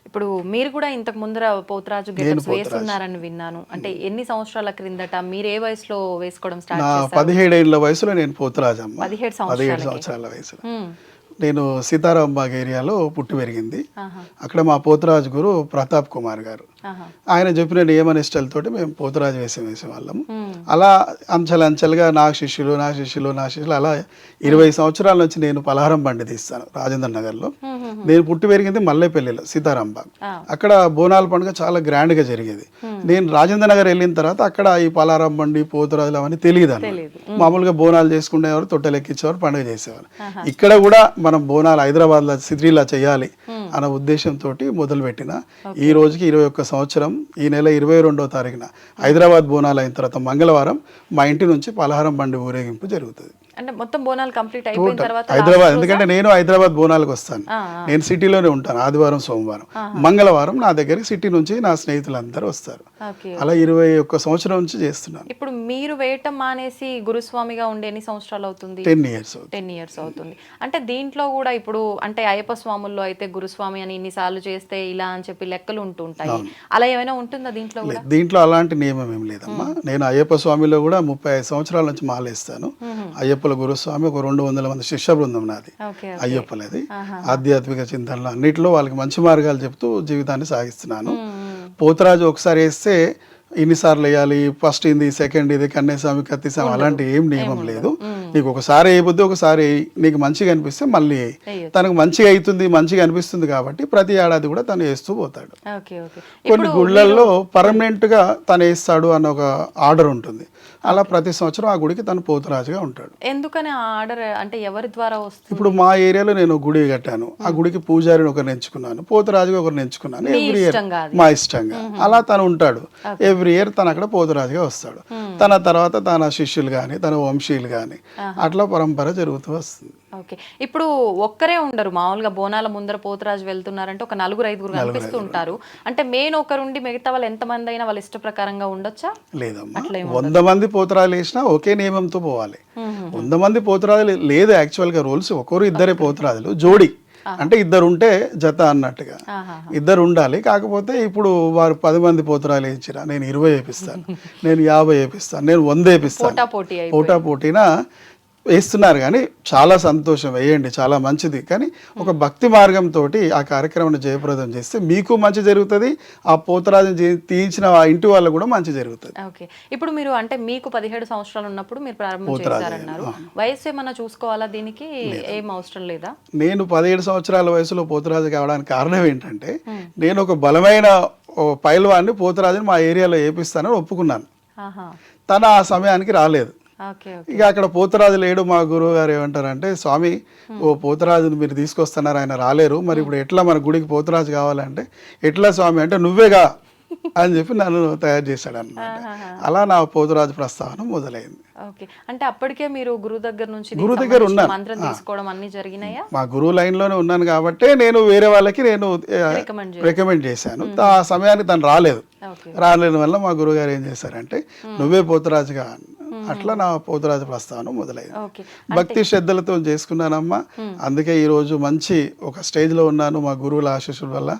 ఇప్పుడు మీరు కూడా ఇంతకు ముందర పోతురాజు గెటప్స్ వేస్తున్నారని విన్నాను. అంటే ఎన్ని సంవత్సరాల క్రిందట మీరు ఏ వయసులో వేసుకోవడం స్టార్ట్ చేశారు?
17 ఏళ్ల వయసులో నేను పోతురాజమ్మ.
17
సంవత్సరాల వయసులో నేను సీతారాంబాగ్ ఏరియాలో పుట్టి పెరిగింది. అక్కడ మా పోతురాజు గురు ప్రతాప్ కుమార్ గారు, ఆయన చెప్పిన నియమ నిష్టలతోటి మేము పోతురాజు వేసేవాళ్ళము. అలా అంచెలుగా నా శిష్యులు అలా 20 సంవత్సరాల నుంచి నేను పలహారం బండి తీస్తాను రాజేంద్ర నగర్లో. నేను పుట్టి పెరిగింది మల్లేపల్లిలో సీతారాంబాగ్. అక్కడ బోనాల పండుగ చాలా గ్రాండ్ గా జరిగేది. నేను రాజేంద్ర నగర్ వెళ్ళిన తర్వాత అక్కడ ఈ పలహారం బండి పోతురాజులు అవన్నీ తెలియదు. మామూలుగా బోనాలు చేసుకునేవారు, తొట్టెలెక్కించేవారు, పండుగ చేసేవారు. ఇక్కడ కూడా మనం బోనాలు హైదరాబాద్ లో సిద్రీలా చేయాలి అన్న ఉద్దేశంతో మొదలు పెట్టిన ఈ రోజుకి 21 సంవత్సరం. ఈ నెల 22వ తారీఖున హైదరాబాద్ బోనాలు అయిన తర్వాత మంగళవారం మా ఇంటి నుంచి పలహారం బండి ఊరేగింపు జరుగుతుంది.
అంటే మొత్తం బోనాలు కంప్లీట్ అయిపోయిన తర్వాత
హైదరాబాద్, ఎందుకంటే నేను హైదరాబాద్ బోనాలకు వస్తాను. నేను సిటీలోనే ఉంటాను. ఆదివారం సోమవారం, మంగళవారం నా దగ్గరికి సిటీ నుంచి నా స్నేహితులందరూ వస్తారు. అలా 21 సంవత్సరం నుంచి చేస్తున్నాను.
ఇప్పుడు మీరు వేయటం మానేసి గురుస్వామిగా ఉండే ఎన్ని సంవత్సరాలు అవుతుంది?
10 years.
10 years అవుతుంది. అంటే దీంట్లో కూడా ఇప్పుడు అంటే అయ్యప్ప స్వాముల్లో అయితే గురుస్వామి అని ఇన్నిసార్లు చేస్తే ఇలా అని చెప్పి లెక్కలు ఉంటుంటాయి. అలా ఏమైనా ఉంటుందా దీంట్లో కూడా?
దీంట్లో అలాంటి నియమం ఏం లేదమ్మా. నేను అయ్యప్ప స్వామిలో కూడా 35 సంవత్సరాల నుంచి మాలేస్తాను. అయ్యప్ప గురుస్వామి ఒక 200 మంది శిష్య బృందం నాది. అయ్యప్పలది ఆధ్యాత్మిక చింతనలు అన్నిటిలో వాళ్ళకి మంచి మార్గాలు చెప్తూ జీవితాన్ని సాగిస్తున్నాను. పోతురాజు ఒకసారి వేస్తే ఇన్నిసార్లు వేయాలి, ఫస్ట్ ఇది, సెకండ్ ఇది, కన్యాస్వామి, కత్తిస్వామి అలాంటి ఏం నియమం లేదు. నీకు ఒకసారి వేయబుద్ది, ఒకసారి నీకు మంచిగా అనిపిస్తే మళ్ళీ తనకు మంచిగా అవుతుంది, మంచిగా అనిపిస్తుంది కాబట్టి ప్రతి ఏడాది కూడా తను వేస్తూ పోతాడు. కొన్ని గుళ్ళల్లో పర్మనెంట్ గా తను వేస్తాడు అన్న ఒక ఆర్డర్ ఉంటుంది. అలా ప్రతి సంవత్సరం ఆ గుడికి తను పోతురాజుగా ఉంటాడు.
ఎందుకని ఆర్డర్ అంటే ఎవరి ద్వారా వస్తుంది?
ఇప్పుడు మా ఏరియాలో నేను గుడి కట్టాను, ఆ గుడికి పూజారిని ఒకరిని ఎంచుకున్నాను, పోతురాజుగా ఒకరిని ఎంచుకున్నాను. ఎవ్రీ ఇయర్ మా ఇష్టంగా అలా తను ఉంటాడు. ఎవ్రీ ఇయర్ తను అక్కడ పోతురాజుగా వస్తాడు. తన తర్వాత తన శిష్యులు కానీ తన వంశీయులు కానీ అట్లా పరంపర జరుగుతూ వస్తుంది.
ఓకే, ఇప్పుడు ఒక్కరే ఉండరు. మామూలుగా బోనాల ముందర పోతురాజు వెళ్తున్నారంటే ఒక 4-5 కనిపిస్తూ ఉంటారు. అంటే మెయిన్ ఒకరుండి మిగతా వాళ్ళు ఎంతమంది అయినా వాళ్ళ ఇష్ట ప్రకారంగా ఉండొచ్చా?
లేదమ్మా, 100 మంది పోతురాజులు వేసినా ఒకే నియమంతో పోవాలి. 100 మంది పోతురాజులు లేదు యాక్చువల్ గా రూల్స్. ఒకరు ఇద్దరే పోతురాజులు, జోడి అంటే ఇద్దరు ఉంటే జత అన్నట్టుగా ఇద్దరు ఉండాలి. కాకపోతే ఇప్పుడు వారు 10 మంది పోతురాలు వేయించిరా, నేను 20 వేపిస్తాను, నేను 50 వేపిస్తాను, నేను 100 వేపిస్తాను, పోటా పోటీనా వేస్తున్నారు. కానీ చాలా సంతోషం, వేయండి, చాలా మంచిది. కానీ ఒక భక్తి మార్గంతో ఆ కార్యక్రమాన్ని జయప్రదం చేస్తే మీకు మంచి జరుగుతుంది, ఆ పోతురాజుని తీయించిన ఆ ఇంటి వాళ్ళకు కూడా మంచి జరుగుతుంది.
ఓకే, ఇప్పుడు మీరు అంటే మీకు 17 సంవత్సరాలు ఉన్నప్పుడు మీరు ప్రారంభం చేశారన్నారు. వయసు ఏమన్నా చూసుకోవాలా దీనికి? ఏం అవసరం లేదా?
నేను 17 సంవత్సరాల వయసులో పోతురాజు కావడానికి కారణం ఏంటంటే, నేను ఒక బలమైన పైల్వాన్ని పోతురాజుని మా ఏరియాలో వేపిస్తానని ఒప్పుకున్నాను. తను ఆ సమయానికి రాలేదు. ఇక అక్కడ పోతురాజు లేడు. మా గురువు గారు ఏమంటారంటే, స్వామి ఓ పోతురాజుని మీరు తీసుకొస్తున్నారు, ఆయన రాలేరు, మరి ఇప్పుడు ఎట్లా మన గుడికి పోతురాజు కావాలంటే, ఎట్లా స్వామి అంటే నువ్వేగా అని చెప్పి నన్ను తయారు చేశాడు అన్నమాట. అలా నా పోతురాజు ప్రస్తావన మొదలైంది.
అంటే అప్పటికే మీరు గురువు దగ్గర నుంచి మంత్రం తీసుకోవడం అన్ని జరిగినాయా? మా
గురువు లైన్ లోనే ఉన్నాను కాబట్టి నేను వేరే వాళ్ళకి నేను రికమెండ్ చేశాను. ఆ సమయానికి తను రాలేని వల్ల మా గురువు గారు ఏం చేశారంటే, నువ్వే పోతురాజుగా, అట్లా నా పోతురాజు ప్రస్తావన మొదలైంది. భక్తి శ్రద్ధలతో చేసుకున్నానమ్మా. అందుకే ఈ రోజు మంచి ఒక స్టేజ్ లో ఉన్నాను. మా గురువుల ఆశీస్సుల వల్ల.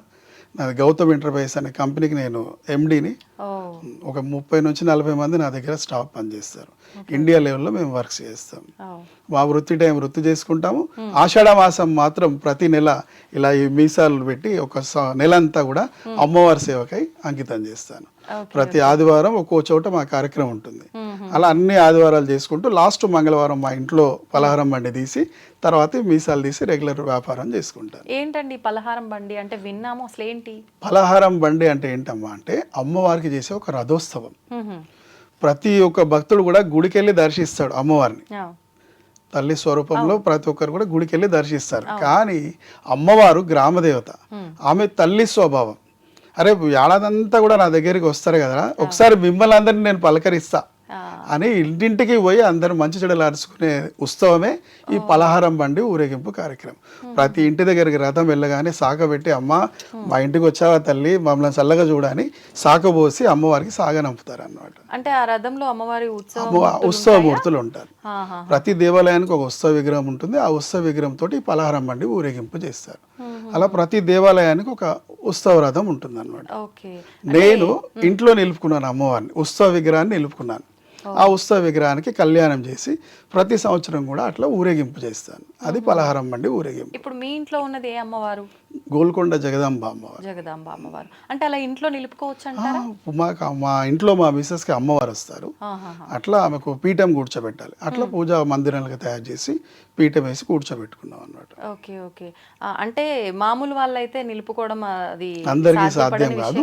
నాది గౌతమ్ ఎంటర్ప్రైజెస్ అనే కంపెనీకి నేను ఎండీని. ఒక 30 నుంచి 40 మంది నా దగ్గర స్టాఫ్ పనిచేస్తారు. ఇండియా లెవెల్లో మేము వర్క్స్ చేస్తాం. మా వృత్తి టైం వృత్తి చేసుకుంటాము. ఆషాఢ మాసం మాత్రం ప్రతి నెల ఇలా ఈ మీసాలు పెట్టి ఒక నెల అంతా కూడా అమ్మవారి సేవకై అంకితం చేస్తాను. ప్రతి ఆదివారం ఒక్కో చోట మా కార్యక్రమం ఉంటుంది. అలా అన్ని ఆదివారాలు చేసుకుంటూ లాస్ట్ మంగళవారం మా ఇంట్లో పలహారం బండి తీసి తర్వాత మీసాలు తీసి రెగ్యులర్ వ్యాపారం చేసుకుంటాను.
ఏంటండి పలహారం బండి అంటే? విన్నాము, అసలు ఏంటి
పలహారం బండి అంటే? ఏంటమ్మా అంటే, అమ్మవారికి చేసే ఒక రథోత్సవం. ప్రతి ఒక్క భక్తుడు కూడా గుడికి వెళ్ళి దర్శిస్తాడు అమ్మవారిని. తల్లి స్వరూపంలో ప్రతి ఒక్కరు కూడా గుడికి వెళ్ళి దర్శిస్తారు. కానీ అమ్మవారు గ్రామదేవత, ఆమె తల్లి స్వభావం. అరే ఏడాదంతా కూడా నా దగ్గరికి వస్తారు కదా, ఒకసారి మిమ్మల్ని అందరినీ నేను పలకరిస్తా అని ఇంటింటికి పోయి అందరూ మంచి చెడులు అరుచుకునే ఉత్సవమే ఈ పలహారం బండి ఊరేగింపు కార్యక్రమం. ప్రతి ఇంటి దగ్గరికి రథం వెళ్ళగానే సాకబెట్టి, అమ్మ మా ఇంటికి వచ్చావా తల్లి, మమ్మల్ని చల్లగా చూడని సాకబోసి అమ్మవారికి సాగనంపుతారు అన్నమాట.
అంటే ఆ రథంలో అమ్మవారి
ఉత్సవ మూర్తులు ఉంటారు. ప్రతి దేవాలయానికి ఒక ఉత్సవ విగ్రహం ఉంటుంది. ఆ ఉత్సవ విగ్రహం తోటి పలహారం బండి ఊరేగింపు చేస్తారు. అలా ప్రతి దేవాలయానికి ఒక ఉత్సవ రథం ఉంటుంది అనమాట.
ఓకే.
నేను ఇంట్లో నిలుపుకున్నాను అమ్మవారిని, ఉత్సవ విగ్రహాన్ని నిలుపుకున్నాను. ఆ ఉత్సవ విగ్రహానికి కళ్యాణం చేసి ప్రతి సంవత్సరం కూడా అట్లా ఊరేగింపు చేస్తాను. అది పలహారం బండి ఊరేగింపు.
ఇప్పుడు మీ ఇంట్లో ఉన్నది ఏ అమ్మవారు?
గోల్కొండ జగదాంబ అమ్మవారు.
జగదాంబ అమ్మవారు. అంటే అలా ఇంట్లో నిలుపుకోవచ్చు అంటారా?
మా ఇంట్లో మా మిస్సెస్కి అమ్మవారు వస్తారు, అట్లా ఆమెకు పీఠం కూర్చోబెట్టాలి. అట్లా పూజా మందిరాలుగా తయారు చేసి పీఠం వేసి కూర్చోబెట్టుకున్నాం అన్నమాట.
Okay okay. అంటే మామూలు వాళ్ళైతే నిలుపుకోవడం అది
అందరికీ సాధ్యం కాదు.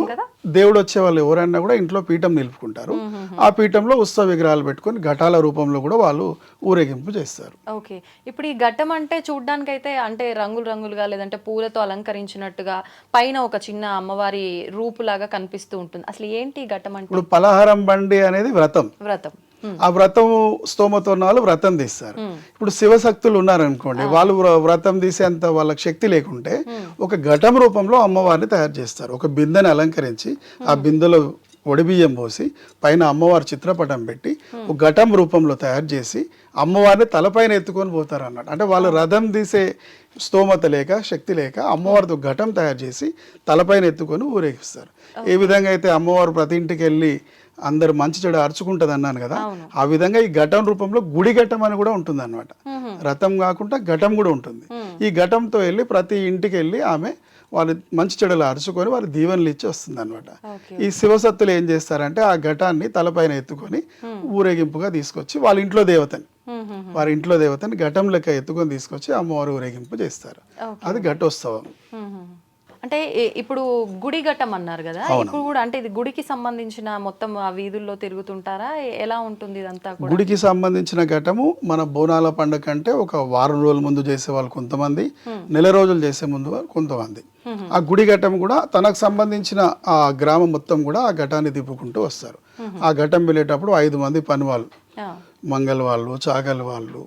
దేవుడు వచ్చే వాళ్ళు ఎవరైనా కూడా ఇంట్లో పీఠం నిలుపుకుంటారు. ఆ పీఠంలో ఉత్సవ విగ్రహాలు పెట్టుకొని ఘటాల రూపంలో కూడా వాళ్ళు ఊరేగింపు చేస్తారు.
ఓకే. ఇప్పుడు ఈ ఘట్టం అంటే చూడ్డానికి అయితే అంటే రంగులు రంగులుగా లేదంటే పూలతో అలంకరించినట్టుగా పైన ఒక చిన్న అమ్మవారి రూపులాగా కనిపిస్తూ ఉంటుంది. అసలు ఏంటి ఈ ఘట్టం అంటే?
ఇప్పుడు పలహారం బండి అనేది వ్రతం. ఆ వ్రతం స్తోమత ఉన్న వాళ్ళు వ్రతం తీస్తారు. ఇప్పుడు శివశక్తులు ఉన్నారనుకోండి, వాళ్ళు వ్రతం తీసేంత వాళ్ళకి శక్తి లేకుంటే ఒక ఘటం రూపంలో అమ్మవారిని తయారు చేస్తారు. ఒక బిందెని అలంకరించి ఆ బిందెలో ఒడిబియ్యం పోసి పైన అమ్మవారి చిత్రపటం పెట్టి ఒక ఘటం రూపంలో తయారు చేసి అమ్మవారిని తలపైన ఎత్తుకొని పోతారు అన్నట్టు. అంటే వాళ్ళు రథం తీసే స్తోమత లేక శక్తి లేక అమ్మవారితో ఘటం తయారు చేసి తలపైన ఎత్తుకొని ఊరేగిస్తారు. ఏ విధంగా అయితే అమ్మవారు ప్రతి ఇంటికి వెళ్ళి అందరు మంచి చెడు అరుచుకుంటది అన్నాను కదా, ఆ విధంగా ఈ ఘటం రూపంలో గుడి ఘటం అని కూడా ఉంటుంది అన్నమాట. రథం కాకుండా ఘటం కూడా ఉంటుంది. ఈ ఘటంతో వెళ్ళి ప్రతి ఇంటికి వెళ్ళి ఆమె వాళ్ళు మంచి చెడులు అరుచుకొని వారి దీవెనలు ఇచ్చి వస్తుంది అనమాట. ఈ శివసత్తులు ఏం చేస్తారంటే ఆ ఘటాన్ని తలపైన ఎత్తుకొని ఊరేగింపుగా తీసుకొచ్చి వాళ్ళ ఇంట్లో దేవతని వారి ఇంట్లో దేవతని ఘటం లెక్క ఎత్తుకొని తీసుకొచ్చి అమ్మవారు ఊరేగింపు చేస్తారు. అది ఘటోత్సవం.
అంటే ఇప్పుడు గుడి ఘట్టం అన్నారు కదా, ఇప్పుడు కూడా అంటే ఇది గుడికి సంబంధించిన మొత్తం ఆ వీధుల్లో తిరుగుతుంటారా? ఎలా ఉంటుంది ఇదంతా?
గుడికి సంబంధించిన ఘటము మన బోనాల పండుగ అంటే ఒక వారం రోజుల ముందు చేసే వాళ్ళు కొంతమంది, నెల రోజులు చేసే ముందు కొంతమంది. ఆ గుడి ఘట్టం కూడా తనకు సంబంధించిన ఆ గ్రామం మొత్తం కూడా ఆ ఘటాన్ని తిప్పుకుంటూ వస్తారు. ఆ ఘటం వెళ్ళేటప్పుడు 5 మంది పని వాళ్ళు, మంగళ వాళ్ళు, చాగల వాళ్ళు,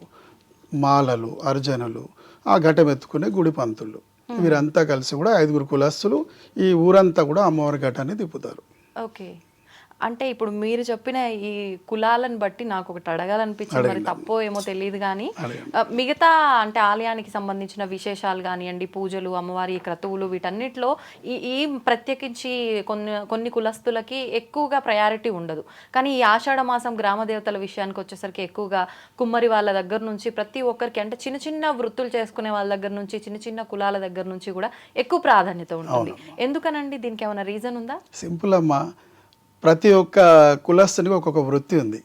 మాలలు, అర్జనులు, ఆ ఘటం ఎత్తుకునే గుడి పంతులు, వీరంతా కలిసి కూడా 5 కులస్తులు ఈ ఊరంతా కూడా అమ్మవారి ఘటాన్ని తిప్పుతారు.
ఓకే. అంటే ఇప్పుడు మీరు చెప్పిన ఈ కులాలను బట్టి నాకు ఒకటి అడగాలనిపించింది, మరి తప్పో ఏమో తెలియదు కానీ మిగతా అంటే ఆలయానికి సంబంధించిన విశేషాలు కానివ్వండి, పూజలు, అమ్మవారి క్రతువులు, వీటన్నిటిలో ఈ ప్రత్యేకించి కొన్ని కులస్తులకి ఎక్కువగా ప్రయారిటీ ఉండదు. కానీ ఈ ఆషాఢ మాసం గ్రామ దేవతల విషయానికి వచ్చేసరికి ఎక్కువగా కుమ్మరి వాళ్ళ దగ్గర నుంచి ప్రతి ఒక్కరికి అంటే చిన్న చిన్న వృత్తులు చేసుకునే వాళ్ళ దగ్గర నుంచి చిన్న చిన్న కులాల దగ్గర నుంచి కూడా ఎక్కువ ప్రాధాన్యత ఉంటుంది. ఎందుకనండి? దీనికి ఏమైనా రీజన్ ఉందా?
సింపుల్ అమ్మా, ప్రతి ఒక్క కులస్తునికి ఒక్కొక్క వృత్తి ఉంది.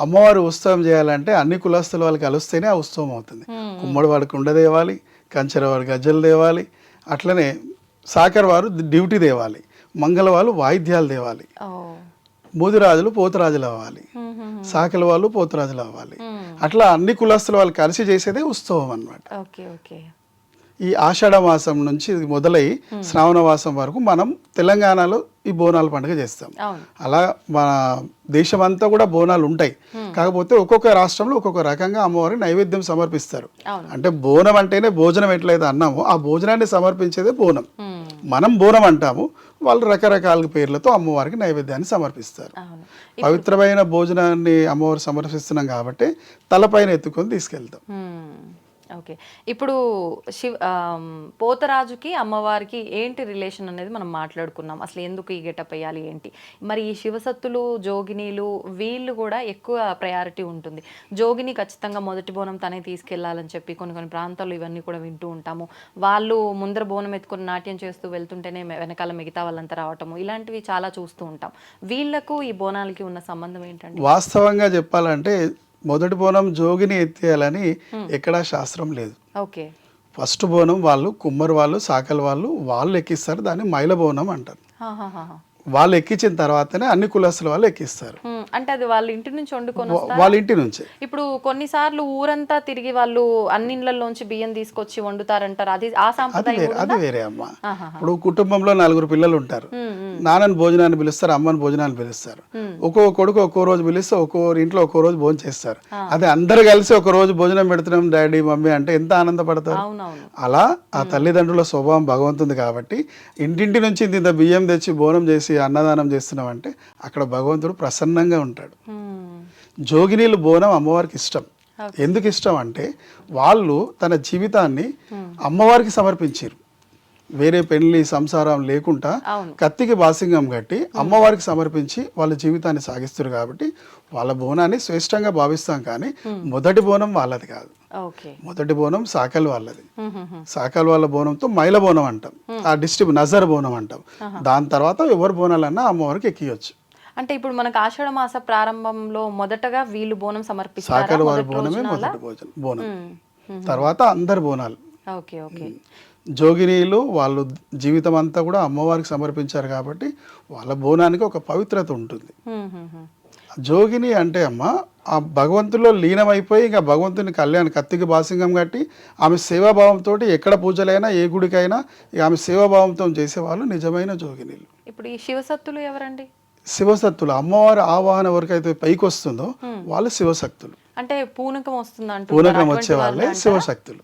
అమ్మవారు ఉత్సవం చేయాలంటే అన్ని కులస్తుల వాళ్ళకి కలుస్తేనే ఆ ఉత్సవం అవుతుంది. కుమ్మడి వాడికి ఉండ తేవాలి, కంచెర వాడు గజ్జలు తేవాలి, అట్లనే సాకర్ వారు డ్యూటీ తేవాలి, మంగళ వాళ్ళు వాయిద్యాలు తేవాలి, మోదిరాజులు పోతురాజులు అవ్వాలి, సాకల వాళ్ళు పోతురాజులు అవ్వాలి. అట్లా అన్ని కులస్తుల వాళ్ళు కలిసి చేసేదే ఉత్సవం అన్నమాట. ఈ ఆషాఢ మాసం నుంచి మొదలై శ్రావణ మాసం వరకు మనం తెలంగాణలో ఈ బోనాల పండుగ చేస్తాం. అలా మన దేశమంతా కూడా బోనాలు ఉంటాయి. కాకపోతే ఒక్కొక్క రాష్ట్రంలో ఒక్కొక్క రకంగా అమ్మవారి నైవేద్యం సమర్పిస్తారు. అంటే బోనం అంటేనే భోజనం ఎట్లయితే అన్నామో ఆ భోజనాన్ని సమర్పించేదే బోనం. మనం బోనం అంటాము, వాళ్ళు రకరకాల పేర్లతో అమ్మవారికి నైవేద్యాన్ని సమర్పిస్తారు. పవిత్రమైన భోజనాన్ని అమ్మవారు సమర్పిస్తున్నాం కాబట్టి తలపైన ఎత్తుకొని తీసుకెళ్తాం.
ఓకే. ఇప్పుడు పోతరాజుకి అమ్మవారికి ఏంటి రిలేషన్ అనేది మనం మాట్లాడుకున్నాం. అసలు ఎందుకు ఈ గెటప్ వేయాలి ఏంటి? మరి ఈ శివసత్తులు, జోగినీలు వీళ్ళు కూడా ఎక్కువ ప్రయారిటీ ఉంటుంది. జోగిని ఖచ్చితంగా మొదటి బోనం తనే తీసుకెళ్లాలని చెప్పి కొన్ని ప్రాంతాల్లో ఇవన్నీ కూడా వింటూ ఉంటాము. వాళ్ళు ముందర బోనం ఎత్తుకొని నాట్యం చేస్తూ వెళ్తుంటేనే వెనకాల మిగతా వాళ్ళంతా రావటము, ఇలాంటివి చాలా చూస్తూ ఉంటాం. వీళ్లకు ఈ బోనాలకి ఉన్న సంబంధం ఏంటంటే,
వాస్తవంగా చెప్పాలంటే మొదటి బోనం జోగిని ఎత్తేయాలని ఎక్కడా శాస్త్రం లేదు.
ఓకే.
ఫస్ట్ బోనం వాళ్ళు కుమ్మరి వాళ్ళు, సాకల వాళ్ళు ఎక్కిస్తారు. దాన్ని మైల బోనం అంటారు. వాళ్ళు ఎక్కించిన తర్వాతనే అన్ని కులస్తుల వాళ్ళు ఎక్కిస్తారు.
అంటే అది వాళ్ళ ఇంటి నుంచి వండుకొని
వాళ్ళ ఇంటి నుంచి.
ఇప్పుడు కొన్నిసార్లు ఊరంతా తిరిగి వాళ్ళు అన్ని ఇళ్లలోంచి బియ్యం తీసుకొచ్చి వండుతారంటారు. అది ఆ సాంప్రదాయం
అది వేరే అమ్మ. ఇప్పుడు కుటుంబంలో 4 పిల్లలు ఉంటారు. నాన్నని భోజనాన్ని పిలుస్తారు, అమ్మని భోజనాన్ని పిలుస్తారు. ఒక్కో కొడుకు ఒక్కో రోజు పిలిస్తే ఒక్కో ఇంట్లో ఒక్కో రోజు భోజనం చేస్తారు. అదే అందరు కలిసి ఒక రోజు భోజనం పెడుతున్నాం డాడీ మమ్మీ అంటే ఎంత ఆనందపడతారు. అలా ఆ తల్లిదండ్రుల స్వభావం భగవంతుంది కాబట్టి ఇంటింటి నుంచి ఇంత బియ్యం తెచ్చి బోనం చేసి అన్నదానం చేస్తున్నాం అంటే అక్కడ భగవంతుడు ప్రసన్నంగా ఉంటాడు. జోగినీలు బోనం అమ్మవారికి ఇష్టం. ఎందుకు ఇష్టం అంటే వాళ్ళు తన జీవితాన్ని అమ్మవారికి సమర్పించారు. వేరే పెళ్లి సంసారం లేకుండా
అవును.
కత్తికి బాసింగం కట్టి అమ్మవారికి సమర్పించి వాళ్ళ జీవితాన్ని సాగిస్తారు కాబట్టి వాళ్ళ బోనాన్ని శ్రేష్టంగా భావిస్తాం. కానీ మొదటి బోనం వాళ్ళది కాదు.
ఓకే.
మొదటి బోనం సాకల్ వాళ్ళది. సాకల్ వాళ్ళ బోనంతో మైల బోనం అంటాం, ఆ నజర్ బోనం అంటాం. దాని తర్వాత ఎవరు బోనాలన్నా అమ్మవారికి ఎక్కియొచ్చు.
అంటే ఇప్పుడు మనకు ఆషాఢ మాస ప్రారంభంలో మొదటగా వీళ్ళు బోనం సమర్పిస్తారా?
సాకల్ వారి
మొదటి
బోనమే
రోజున అలా?
మొదటి బోనం. తర్వాత అందరు బోనాలు.
Okay okay.
జోగినీలు వాళ్ళు జీవితం అంతా కూడా అమ్మవారికి సమర్పించారు కాబట్టి వాళ్ళ బోనానికి ఒక పవిత్రత ఉంటుంది. జోగిని అంటే అమ్మ ఆ భగవంతుల్లో లీనమైపోయి ఇంకా భగవంతుని కత్తికి బాసింగం కట్టి ఆమె సేవాభావంతో ఎక్కడ పూజలైనా ఏ గుడికైనా ఆమె సేవాభావంతో చేసేవాళ్ళు నిజమైన జోగినీలు.
ఇప్పుడు ఈ శివసత్తులు ఎవరండి?
శివశక్తులు. అమ్మవారి ఆవాహన ఎవరికైతే పైకి వస్తుందో వాళ్ళు శివశక్తులు.
అంటే పూనకం వస్తుంది,
పూనకం వచ్చే వాళ్ళే శివశక్తులు.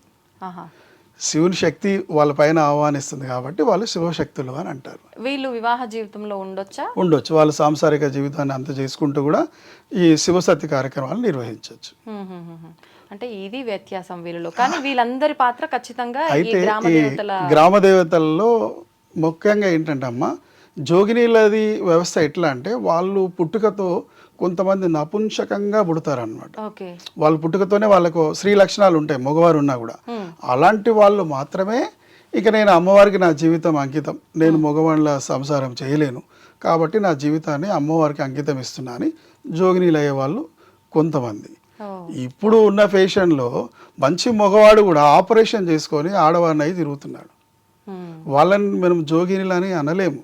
శివుని శక్తి వాళ్ళ పైన ఆహ్వానిస్తుంది కాబట్టి వాళ్ళు శివశక్తులు అని అంటారు.
వీళ్ళు వివాహ జీవితంలో ఉండొచ్చు.
వాళ్ళు సాంసారిక జీవితాన్ని అంత చేసుకుంటూ కూడా ఈ శివసత్తి కార్యక్రమాలు నిర్వహించవచ్చు.
అంటే ఇది వ్యత్యాసం వీళ్ళలో. కానీ వీళ్ళందరి పాత్ర ఖచ్చితంగా
అయితే ఈ గ్రామ దేవతల్లో ముఖ్యంగా ఏంటంటే అమ్మ జోగినీలది వ్యవస్థ ఎట్లా అంటే వాళ్ళు పుట్టుకతో కొంతమంది నపుంసకంగా పుడతారనమాట. వాళ్ళ పుట్టుకతోనే వాళ్ళకు స్త్రీ లక్షణాలు ఉంటాయి, మగవారు ఉన్నా కూడా. అలాంటి వాళ్ళు మాత్రమే ఇక నేను అమ్మవారికి నా జీవితం అంకితం, నేను మగవాళ్ళ సంసారం చేయలేను కాబట్టి నా జీవితాన్ని అమ్మవారికి అంకితం ఇస్తున్నా అని జోగినీలు అయ్యే వాళ్ళు కొంతమంది. ఇప్పుడు ఉన్న ఫ్యాషన్లో మంచి మగవాడు కూడా ఆపరేషన్ చేసుకొని ఆడవారిని అయి తిరుగుతున్నాడు. వాళ్ళని మనం జోగినీలని అనలేము.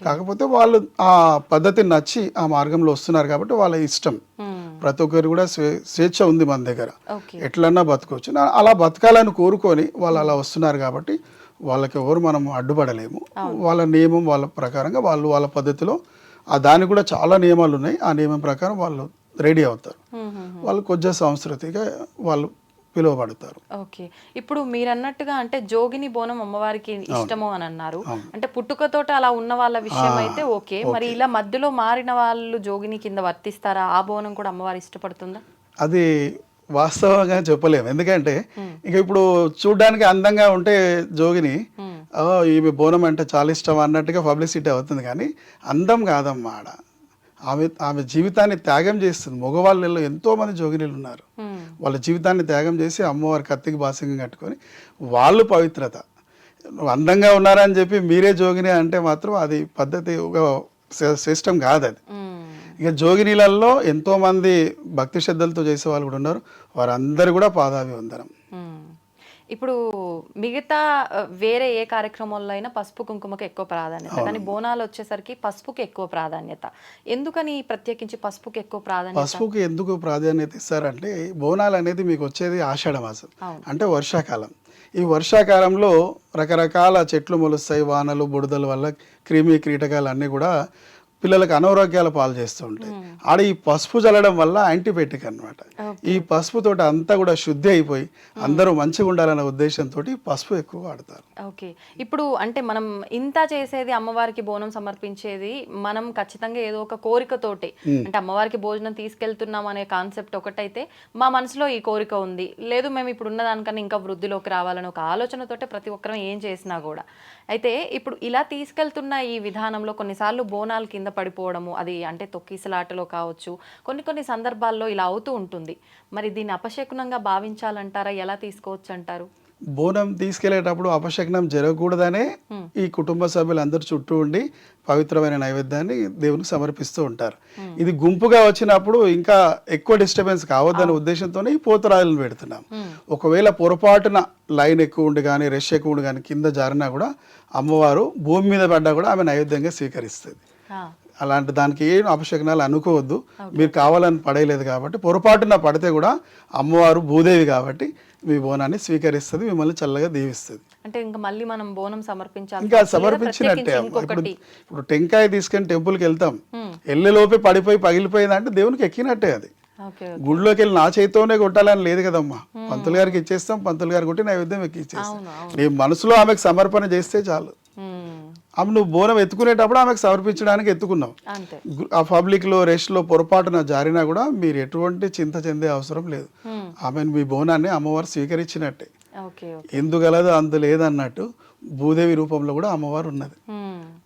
కాకపోతే వాళ్ళు ఆ పద్ధతిని నచ్చి ఆ మార్గంలో వస్తున్నారు కాబట్టి వాళ్ళ ఇష్టం. ప్రతి ఒక్కరు కూడా స్వేచ్ఛ ఉంది మన దగ్గర, ఎట్లన్నా బతకవచ్చు. అలా బతకాలని కోరుకొని వాళ్ళు అలా వస్తున్నారు కాబట్టి వాళ్ళకి ఎవరు మనం అడ్డుపడలేము. వాళ్ళ నియమం వాళ్ళ ప్రకారంగా వాళ్ళు వాళ్ళ పద్ధతిలో దానికి కూడా చాలా నియమాలు ఉన్నాయి. ఆ నియమం ప్రకారం వాళ్ళు రెడీ అవుతారు. వాళ్ళు కొంచెం సంస్కృతిగా వాళ్ళు పిలువబడతారు.
ఓకే. ఇప్పుడు మీరు అన్నట్టుగా అంటే జోగిని బోనం అమ్మవారికి ఇష్టము అని అన్నారు. అంటే పుట్టుకతోట అలా ఉన్న వాళ్ళ విషయం అయితే ఓకే. మరి ఇలా మధ్యలో మారిన వాళ్ళు జోగిని కింద వర్తిస్తారా? ఆ బోనం కూడా అమ్మవారి ఇష్టపడుతుందా?
అది వాస్తవంగా చెప్పలేము. ఎందుకంటే ఇక ఇప్పుడు చూడ్డానికి అందంగా ఉంటే జోగిని ఈమె బోనం అంటే చాలా ఇష్టం అన్నట్టుగా పబ్లిసిటీ అవుతుంది. కానీ అందం కాదమ్మా ఆడ. ఆమె జీవితాన్ని త్యాగం చేస్తుంది. మగవాళ్ళలో ఎంతో మంది జోగినీలు ఉన్నారు. వాళ్ళ జీవితాన్ని త్యాగం చేసి అమ్మవారి కత్తికి బాసింగం కట్టుకొని వాళ్ళు పవిత్రత. అందంగా ఉన్నారని చెప్పి మీరే జోగిని అంటే మాత్రం అది పద్ధతి శ్రేష్టం కాదు. అది ఇక జోగినీలలో ఎంతో మంది భక్తి శ్రద్ధలతో చేసే వాళ్ళు కూడా ఉన్నారు. వారందరూ కూడా పాదాభివందనం.
ఇప్పుడు మిగతా వేరే ఏ కార్యక్రమంలో అయినా పసుపు కుంకుమకి ఎక్కువ ప్రాధాన్యత, కానీ బోనాలు వచ్చేసరికి పసుపుకి ఎక్కువ ప్రాధాన్యత. ఎందుకని ప్రత్యేకించి పసుపుకి ఎక్కువ ప్రాధాన్యత?
పసుపుకి ఎందుకు ప్రాధాన్యత ఇస్తారంటే బోనాలు అనేది మీకు వచ్చేది ఆషాఢ మాసం, అంటే వర్షాకాలం. ఈ వర్షాకాలంలో రకరకాల చెట్లు మొలుస్తాయి. వానలు బుడదల వల్ల క్రిమి కీటకాలు అన్నీ కూడా పిల్లలకు అనారోగ్యాల పాలు చేస్తూ ఉంటాయి. ఆడ ఈ పసుపు చల్లడం వల్ల యాంటీబయాటిక్ అనమాట. ఈ పసుపుతో అంతా కూడా శుద్ధి అయిపోయి అందరూ మంచిగా ఉండాలనే ఉద్దేశంతో పసుపు ఎక్కువ వాడతారు.
ఓకే. ఇప్పుడు అంటే మనం ఇంత చేసేది అమ్మవారికి బోనం సమర్పించేది మనం ఖచ్చితంగా ఏదో ఒక కోరికతోటి, అంటే అమ్మవారికి భోజనం తీసుకెళ్తున్నాం అనే కాన్సెప్ట్ ఒకటైతే మా మనసులో ఈ కోరిక ఉంది, లేదు మేము ఇప్పుడు ఉన్న దానికన్నా ఇంకా వృద్ధిలోకి రావాలని ఒక ఆలోచనతోటే ప్రతి ఒక్కరం ఏం చేసినా కూడా. అయితే ఇప్పుడు ఇలా తీసుకెళ్తున్న ఈ విధానంలో కొన్నిసార్లు బోనాలు కింద పడిపోవడము, అది అంటే తొక్కిసలాటలో కావచ్చు, కొన్ని సందర్భాల్లో ఇలా అవుతూ ఉంటుంది. మరి దీన్ని అపశకునంగా భావించాలంటారా? ఎలా తీసుకోవచ్చు అంటారు?
బోనం తీసుకెళ్లేటప్పుడు అపశకనం జరగకూడదనే ఈ కుటుంబ సభ్యులందరూ చుట్టూ ఉండి పవిత్రమైన నైవేద్యాన్ని దేవునికి సమర్పిస్తూ ఉంటారు. ఇది గుంపుగా వచ్చినప్పుడు ఇంకా ఎక్కువ డిస్టర్బెన్స్ కావద్దనే ఉద్దేశంతోనే ఈ పోతురాజులను పెడుతున్నాం. ఒకవేళ పొరపాటున లైన్ ఎక్కువ ఉండి కానీ రష్ ఎక్కువ ఉండి కానీ కింద జారినా కూడా అమ్మవారు భూమి మీద పడ్డా కూడా ఆమె నైవేద్యంగా స్వీకరిస్తుంది. అలాంటి దానికి ఏం అపశకనాలు అనుకోవద్దు. మీరు కావాలని పడేయలేదు కాబట్టి, పొరపాటున పడితే కూడా అమ్మవారు భూదేవి కాబట్టి మీ బోనాన్ని స్వీకరిస్తుంది, మిమ్మల్ని చల్లగా దీవిస్తుంది.
అంటే ఇంకా మళ్ళీ మనం బోనం సమర్పించాలి.
ఇంకా సమర్పించినట్టే. ఇప్పుడు టెంకాయ తీసుకొని టెంపుల్కి వెళ్తాం, ఎల్లెలోపే పడిపోయి పగిలిపోయిందంటే దేవునికి ఎక్కినట్టే. అది గుడిలోకి వెళ్ళి నా చేతితోనే కొట్టాలని లేదు కదమ్మా. పంతులు గారికి ఇచ్చేస్తాం, పంతులు గారు కొట్టి నైవేద్యం ఎక్కిచ్చేస్తాం. నీ మనసులో ఆమెకు సమర్పణ చేస్తే చాలు. ఆమె నువ్వు బోనం ఎత్తుకునేటప్పుడు ఆమెకు సమర్పించడానికి ఎత్తుకున్నావు. ఆ పబ్లిక్ లో రెస్ట్ లో పొరపాటున జారినా కూడా మీరు ఎటువంటి చింత చెందే అవసరం లేదు. ఆమెను మీ బోనాన్ని అమ్మవారు స్వీకరించినట్టే. ఎందుగలదు అందు లేదన్నట్టు భూదేవి రూపంలో కూడా అమ్మవారు ఉన్నది.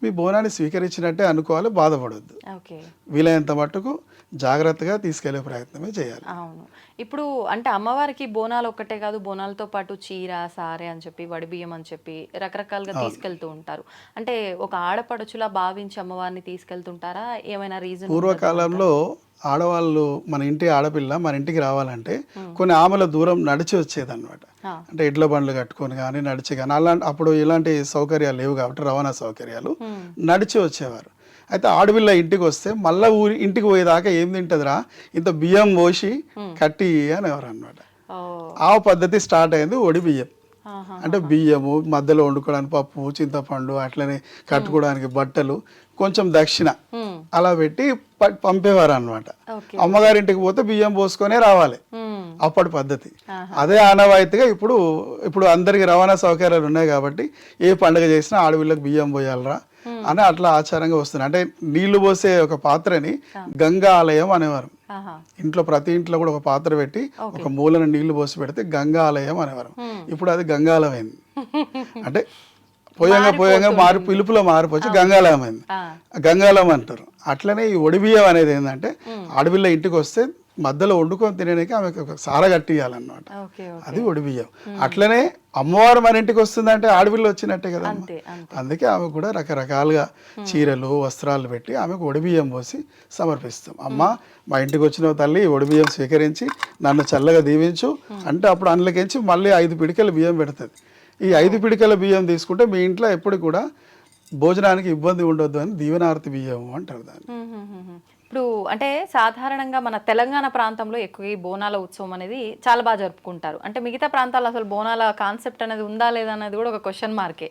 మీ బోనాన్ని స్వీకరించినట్టే అనుకోవాలి, బాధపడొద్దు.
ఓకే.
వీలైనంత మట్టుకు జాగ్రత్తగా తీసుకెళ్లే ప్రయత్నమే చేయాలి.
అవును. ఇప్పుడు అంటే అమ్మవారికి బోనాలు ఒక్కటే కాదు, బోనాలతో పాటు చీర, సారె అని చెప్పి, వడిబియ్యం అని చెప్పి రకరకాలుగా తీసుకెళ్తూ ఉంటారు. అంటే ఒక ఆడపడుచులా భావించి అమ్మవారిని తీసుకెళ్తుంటారా? ఏమైనా రీజన్?
పూర్వకాలంలో ఆడవాళ్ళు, మన ఇంటి ఆడపిల్ల మన ఇంటికి రావాలంటే కొన్ని ఆమెల దూరం నడిచి వచ్చేదన్నమాట. అంటే ఎడ్ల బండ్లు కట్టుకొని కానీ నడిచి కానీ, అలాంటి అప్పుడు ఇలాంటి సౌకర్యాలు లేవు కాబట్టి రవాణా సౌకర్యాలు, నడిచి వచ్చేవారు. అయితే ఆడపిల్ల ఇంటికి వస్తే మళ్ళీ ఇంటికి పోయేదాకా ఏం తింటదిరా, ఇంత బియ్యం పోసి కట్టి అనేవారు అనమాట. ఆ పద్ధతి స్టార్ట్ అయింది ఒడి బియ్యం. అంటే బియ్యము, మధ్యలో వండుకోవడానికి పప్పు, చింతపండు, అట్లనే కట్టుకోవడానికి బట్టలు, కొంచెం దక్షిణ అలా పెట్టి పంపేవారు అనమాట. అమ్మగారింటికి పోతే బియ్యం పోసుకొనే రావాలి, అప్పటి పద్ధతి. అదే ఆనవాయితీగా ఇప్పుడు అందరికి రవాణా సౌకర్యాలు ఉన్నాయి కాబట్టి ఏ పండుగ చేసినా ఆడపిల్లకు బియ్యం పోయాలరా అని అట్లా ఆచారంగా వస్తుంది. అంటే నీళ్లు పోసే ఒక పాత్రని గంగా ఆలయం అనేవారు. ఇంట్లో ప్రతి ఇంట్లో కూడా ఒక పాత్ర పెట్టి ఒక మూలన నీళ్లు పోసి పెడితే గంగా ఆలయం అనేవారు. ఇప్పుడు అది గంగాలం అయింది. అంటే పోయంగా పిలుపులో మారిపోయి గంగాలం అయింది. గంగాలం అంటారు. అట్లనే ఈ ఒడిబియ్యం అనేది ఏంటంటే ఆడపిల్ల ఇంటికి వస్తే మధ్యలో వండుకొని తినడానికి ఆమెకు ఒక సార కట్టియాలన్నమాట. అది ఒడిబియ్యం. అట్లనే అమ్మవారు మన ఇంటికి వస్తుందంటే ఆడపిల్ల వచ్చినట్టే కదా. అందుకే ఆమెకు కూడా రకరకాలుగా చీరలు, వస్త్రాలు పెట్టి ఆమెకు ఒడిబియ్యం పోసి సమర్పిస్తాం. అమ్మ, మా ఇంటికి వచ్చిన తల్లి ఒడిబియ్యం స్వీకరించి నన్ను చల్లగా దీవించు అంటే అప్పుడు అందులోకించి మళ్ళీ 5 పిడికల బియ్యం పెడుతుంది. ఈ 5 పిడికల బియ్యం తీసుకుంటే మీ ఇంట్లో ఎప్పుడు కూడా భోజనానికి ఇబ్బంది ఉండొద్దు అని దీవెనార్తి బియ్యం అంటారు దాన్ని.
ఇప్పుడు అంటే సాధారణంగా మన తెలంగాణ ప్రాంతంలో ఎక్కువ ఈ బోనాల ఉత్సవం అనేది చాలా బాగా జరుపుకుంటారు. అంటే మిగతా ప్రాంతాల్లో అసలు బోనాల కాన్సెప్ట్ అనేది ఉందా లేదా అనేది కూడా ఒక క్వశ్చన్ మార్కే.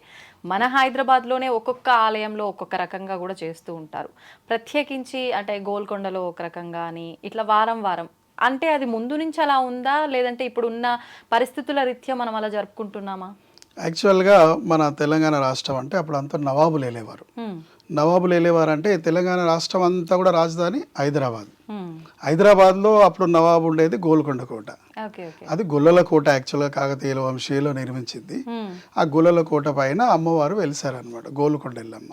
మన హైదరాబాద్లోనే ఒక్కొక్క ఆలయంలో ఒక్కొక్క రకంగా కూడా చేస్తూ ఉంటారు. ప్రత్యేకించి అంటే గోల్కొండలో ఒక రకంగా అని ఇట్లా వారం వారం, అంటే అది ముందు నుంచి అలా ఉందా లేదంటే ఇప్పుడున్న పరిస్థితుల రీత్యా మనం అలా జరుపుకుంటున్నామా?
యాక్చువల్గా మన తెలంగాణ రాష్ట్రం అంటే అప్పుడు అంతా నవాబులు వెళ్ళేవారు. నవాబులు వెళ్ళేవారు అంటే తెలంగాణ రాష్ట్రం అంతా కూడా రాజధాని హైదరాబాద్. హైదరాబాద్లో అప్పుడు నవాబు ఉండేది గోల్కొండ కోట. అది గొల్లల కోట. యాక్చువల్గా కాకతీయుల వంశీయులో నిర్మించింది. ఆ గొల్లల కోట పైన అమ్మవారు వెలిసారనమాట, గోల్కొండ ఎల్లమ్మ.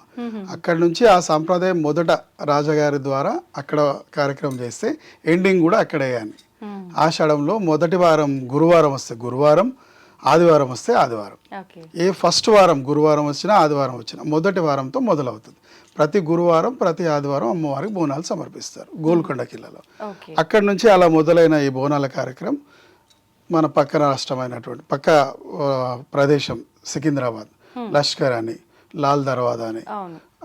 అక్కడ నుంచి ఆ సంప్రదాయం మొదట రాజగారి ద్వారా అక్కడ కార్యక్రమం చేస్తే ఎండింగ్ కూడా అక్కడే. అని ఆషాఢంలో మొదటి వారం గురువారం వస్తే గురువారం, ఆదివారం వస్తే ఆదివారం. ఏ ఫస్ట్ వారం గురువారం వచ్చినా ఆదివారం వచ్చినా మొదటి వారంతో మొదలవుతుంది. ప్రతి గురువారం ప్రతి ఆదివారం అమ్మవారికి బోనాలు సమర్పిస్తారు గోల్కొండ కిల్లలో. అక్కడి నుంచి అలా మొదలైన ఈ బోనాల కార్యక్రమం మన పక్క రాష్ట్రమైనటువంటి పక్క ప్రదేశం సికింద్రాబాద్, లష్కర్ అని, లాల్ దర్వాజా అని,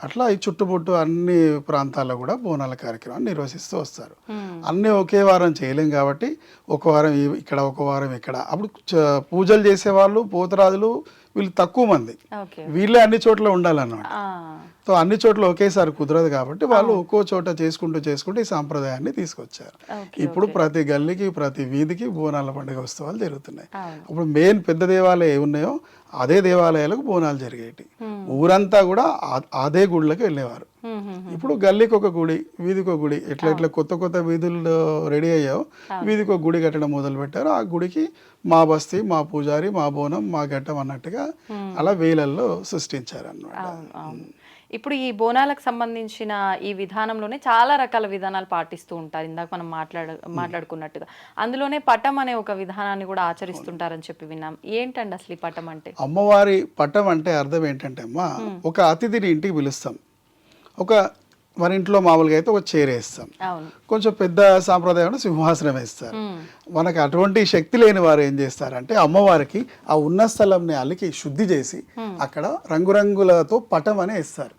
అట్లా ఈ చుట్టుముట్టు అన్ని ప్రాంతాల్లో కూడా బోనాల కార్యక్రమాన్ని నిర్వహిస్తూ వస్తారు. అన్నీ ఒకే వారం చేయలేం కాబట్టి ఒక వారం ఇక్కడ, ఒక వారం ఇక్కడ. అప్పుడు పూజలు చేసేవాళ్ళు, పోతరాజులు వీళ్ళు తక్కువ మంది, వీళ్ళే అన్ని చోట్ల ఉండాలన్నమాట. సో అన్ని చోట్ల ఒకేసారి కుదరదు కాబట్టి వాళ్ళు ఒక్కో చోట చేసుకుంటూ ఈ సాంప్రదాయాన్ని తీసుకొచ్చారు. ఇప్పుడు ప్రతి గల్లీకి, ప్రతి వీధికి బోనాల పండుగ ఉత్సవాలు జరుగుతున్నాయి. ఇప్పుడు మెయిన్ పెద్ద దేవాలయాలు ఏమున్నాయో అదే దేవాలయాలకు బోనాలు జరిగేటి. ఊరంతా కూడా అదే గుళ్ళకి వెళ్ళేవారు. ఇప్పుడు గల్లీకి ఒక గుడి, వీధికి ఒక గుడి, ఎట్లా కొత్త వీధులు రెడీ అయ్యాయో వీధికి ఒక గుడి కట్టడం మొదలు పెట్టారు. ఆ గుడికి మా బస్తీ, మా పూజారి, మా బోనం, మా ఘట్టం అన్నట్టుగా అలా వేలల్లో సృష్టించారు అన్నమాట.
ఇప్పుడు ఈ బోనాలకు సంబంధించిన ఈ విధానంలోనే చాలా రకాల విధానాలు పాటిస్తూ ఉంటారు. ఇందాక మనం మాట్లాడుకున్నట్టుగా అందులోనే పటం అనే ఒక విధానాన్ని కూడా ఆచరిస్తుంటారని చెప్పి విన్నాం. ఏంటండి అసలు ఈ పటం అంటే?
అమ్మవారి పటం అంటే అర్థం ఏంటంటే అమ్మా, ఒక అతిథిని ఇంటికి పిలుస్తాం. మన ఇంట్లో మామూలుగా అయితే ఒక చైర్ వేస్తాం, కొంచెం పెద్ద సాంప్రదాయం సింహాసనం వేస్తారు. మనకు అటువంటి శక్తి లేని వారు ఏం చేస్తారంటే అమ్మవారికి ఆ ఉన్న స్థలంని అలికి శుద్ధి చేసి అక్కడ రంగురంగులతో పటం అని వేస్తారు.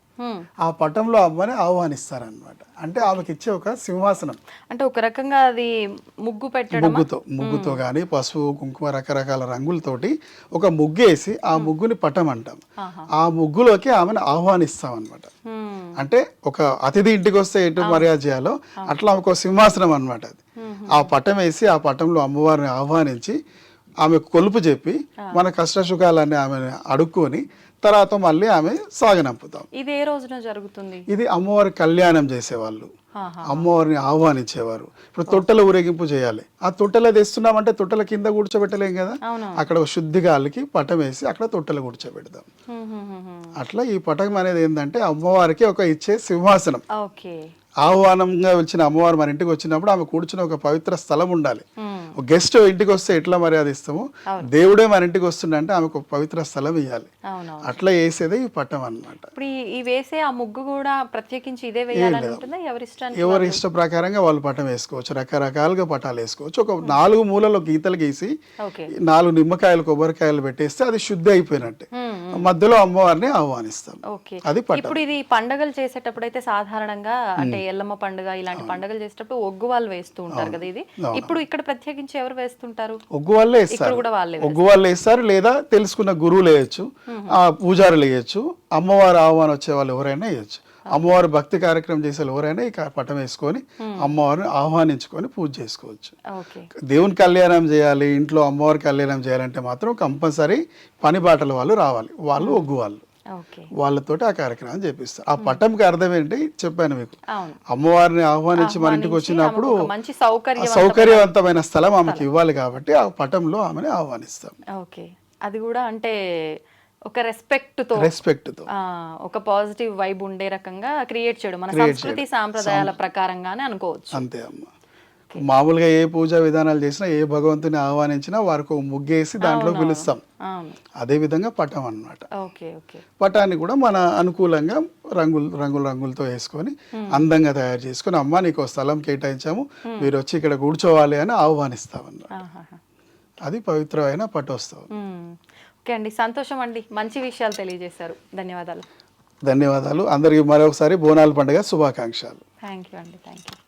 ఆ పటంలో అమ్మని ఆహ్వానిస్తారనమాట. అంటే ఆమెకి ఇచ్చే ఒక సింహాసనం.
అంటే ఒక రకంగా అది
ముగ్గుతో కానీ పసుపు, కుంకుమ, రకరకాల రంగులతోటి ఒక ముగ్గు వేసి ఆ ముగ్గుని పటం అంటాం. ఆ ముగ్గులోకి ఆమెను ఆహ్వానిస్తాం అనమాట. అంటే ఒక అతిథి ఇంటికి వస్తే ఎటు మర్యాద చేయాలో అట్లా ఒక సింహాసనం అనమాట అది. ఆ పటం వేసి ఆ పటంలో అమ్మవారిని ఆహ్వానించి ఆమె కొలుపు చెప్పి మన కష్ట సుఖాలన్నీ ఆమెను అడుక్కొని తర్వాత మళ్ళీ ఆమె సాగనంపుతాం.
ఇది ఏ రోజున జరుగుతుంది?
ఇది అమ్మవారి కళ్యాణం చేసేవాళ్ళు, అమ్మవారిని ఆహ్వానించేవారు. ఇప్పుడు తొట్టెల ఊరేగింపు చేయాలి, ఆ తొట్టెల తెస్తున్నామంటే తొట్టెల కింద కూర్చోబెట్టలేం కదా, అక్కడ శుద్ధి గాలికి పటం వేసి అక్కడ తొట్టెలు కూర్చోబెడతాం. అట్లా ఈ పటం అనేది ఏంటంటే అమ్మవారికి ఒక ఇచ్చే సింహాసనం. ఆహ్వానంగా వచ్చిన అమ్మవారు మన ఇంటికి వచ్చినప్పుడు ఆమె కూర్చుని ఒక పవిత్ర స్థలం ఉండాలి. ఒక గెస్ట్ ఇంటికి వస్తే ఎట్లా మర్యాద ఇస్తామో దేవుడే మన ఇంటికి వస్తుండే ఆమెకు ఒక పవిత్ర స్థలం ఇవ్వాలి. అట్లా వేసేదే ఈ పట్టం అన్నమాట.
ఈ వేసే ఆ ముగ్గు కూడా ప్రత్యేకించి ఇదే వేయాలని ఉంటుందా?
ఎవరి ఇష్ట ప్రకారంగా వాళ్ళు పటం వేసుకోవచ్చు, రకరకాలుగా పటాలు వేసుకోవచ్చు. ఒక 4 మూలలో గీతలు గీసి 4 నిమ్మకాయలు కొబ్బరికాయలు పెట్టేస్తే అది శుద్ధి అయిపోయినట్టే. మధ్యలో అమ్మవారిని ఆహ్వానిస్తాం. అది పట్టం.
ఇప్పుడు ఇది పండుగలు చేసేటప్పుడు అయితే సాధారణంగా అంటే ఎల్లమ్మ పండుగ ఇలాంటి పండుగలు చేసేటప్పుడు ఒగ్గు వాళ్ళు వేస్తూ ఉంటారు కదా, ఇది ఇప్పుడు ఇక్కడ ప్రత్యేకించి ఎవరు వేస్తుంటారు?
ఒగ్గు వాళ్ళే వేస్తారు. ఒగ్గు వాళ్ళు వేస్తారు, లేదా తెలుసుకున్న గురువులు వేయచ్చు, ఆ పూజారులు వేయచ్చు, అమ్మవారు ఆహ్వానం వచ్చే వాళ్ళు ఎవరైనా వేయచ్చు. అమ్మవారు భక్తి కార్యక్రమం చేసే ఎవరైనా ఈ పటం వేసుకొని అమ్మవారిని ఆహ్వానించుకొని పూజ చేసుకోవచ్చు. దేవుని కళ్యాణం చేయాలి, ఇంట్లో అమ్మవారి కళ్యాణం చేయాలంటే మాత్రం కంపల్సరీ పని బాటల వాళ్ళు రావాలి, వాళ్ళు ఒగ్గు వాళ్ళు, వాళ్ళతోటి ఆ కార్యక్రమం చేపిస్తారు. ఆ పటంకి అర్థం ఏంటి చెప్పాను మీకు, అమ్మవారిని ఆహ్వానించి మన ఇంటికి వచ్చినప్పుడు సౌకర్యవంతమైన స్థలం ఆమెకి ఇవ్వాలి కాబట్టి ఆ పటంలో ఆమెను ఆహ్వానిస్తాం.
అది కూడా అంటే ఒక రెస్పెక్ట్ తో ఒక పాజిటివ్ వైబ్ ఉండే రకంగా క్రియేట్ చేయడం మన సంస్కృతి సాంప్రదాయాల ప్రకారంగానే అనుకోవచ్చు.
అంతే అమ్మ. మామూలుగా ఏ పూజా విధానాలు చేసినా ఏ భగవంతుని ఆహ్వానించినా వారికి ఒక ముగ్గేసి దాంట్లో పిలుస్తాం. అదే విధంగా పటం అన్నమాట. పటాన్ని కూడా మన అనుకూలంగా రంగులతో వేసుకొని అందంగా తయారు చేసుకొని అమ్మ నీకు స్థలం కేటాయించాము, మీరు వచ్చి ఇక్కడ కూర్చోవాలి అని ఆహ్వానిస్తామన్నమాట. అది పవిత్రమైన పటోత్సవం.
ఓకే అండి, సంతోషం అండి, మంచి విషయాలు తెలియజేశారు. ధన్యవాదాలు.
ధన్యవాదాలు. అందరికీ మరొకసారి బోనాల పండుగ శుభాకాంక్షలు.
థ్యాంక్ యూ అండి. Thank you.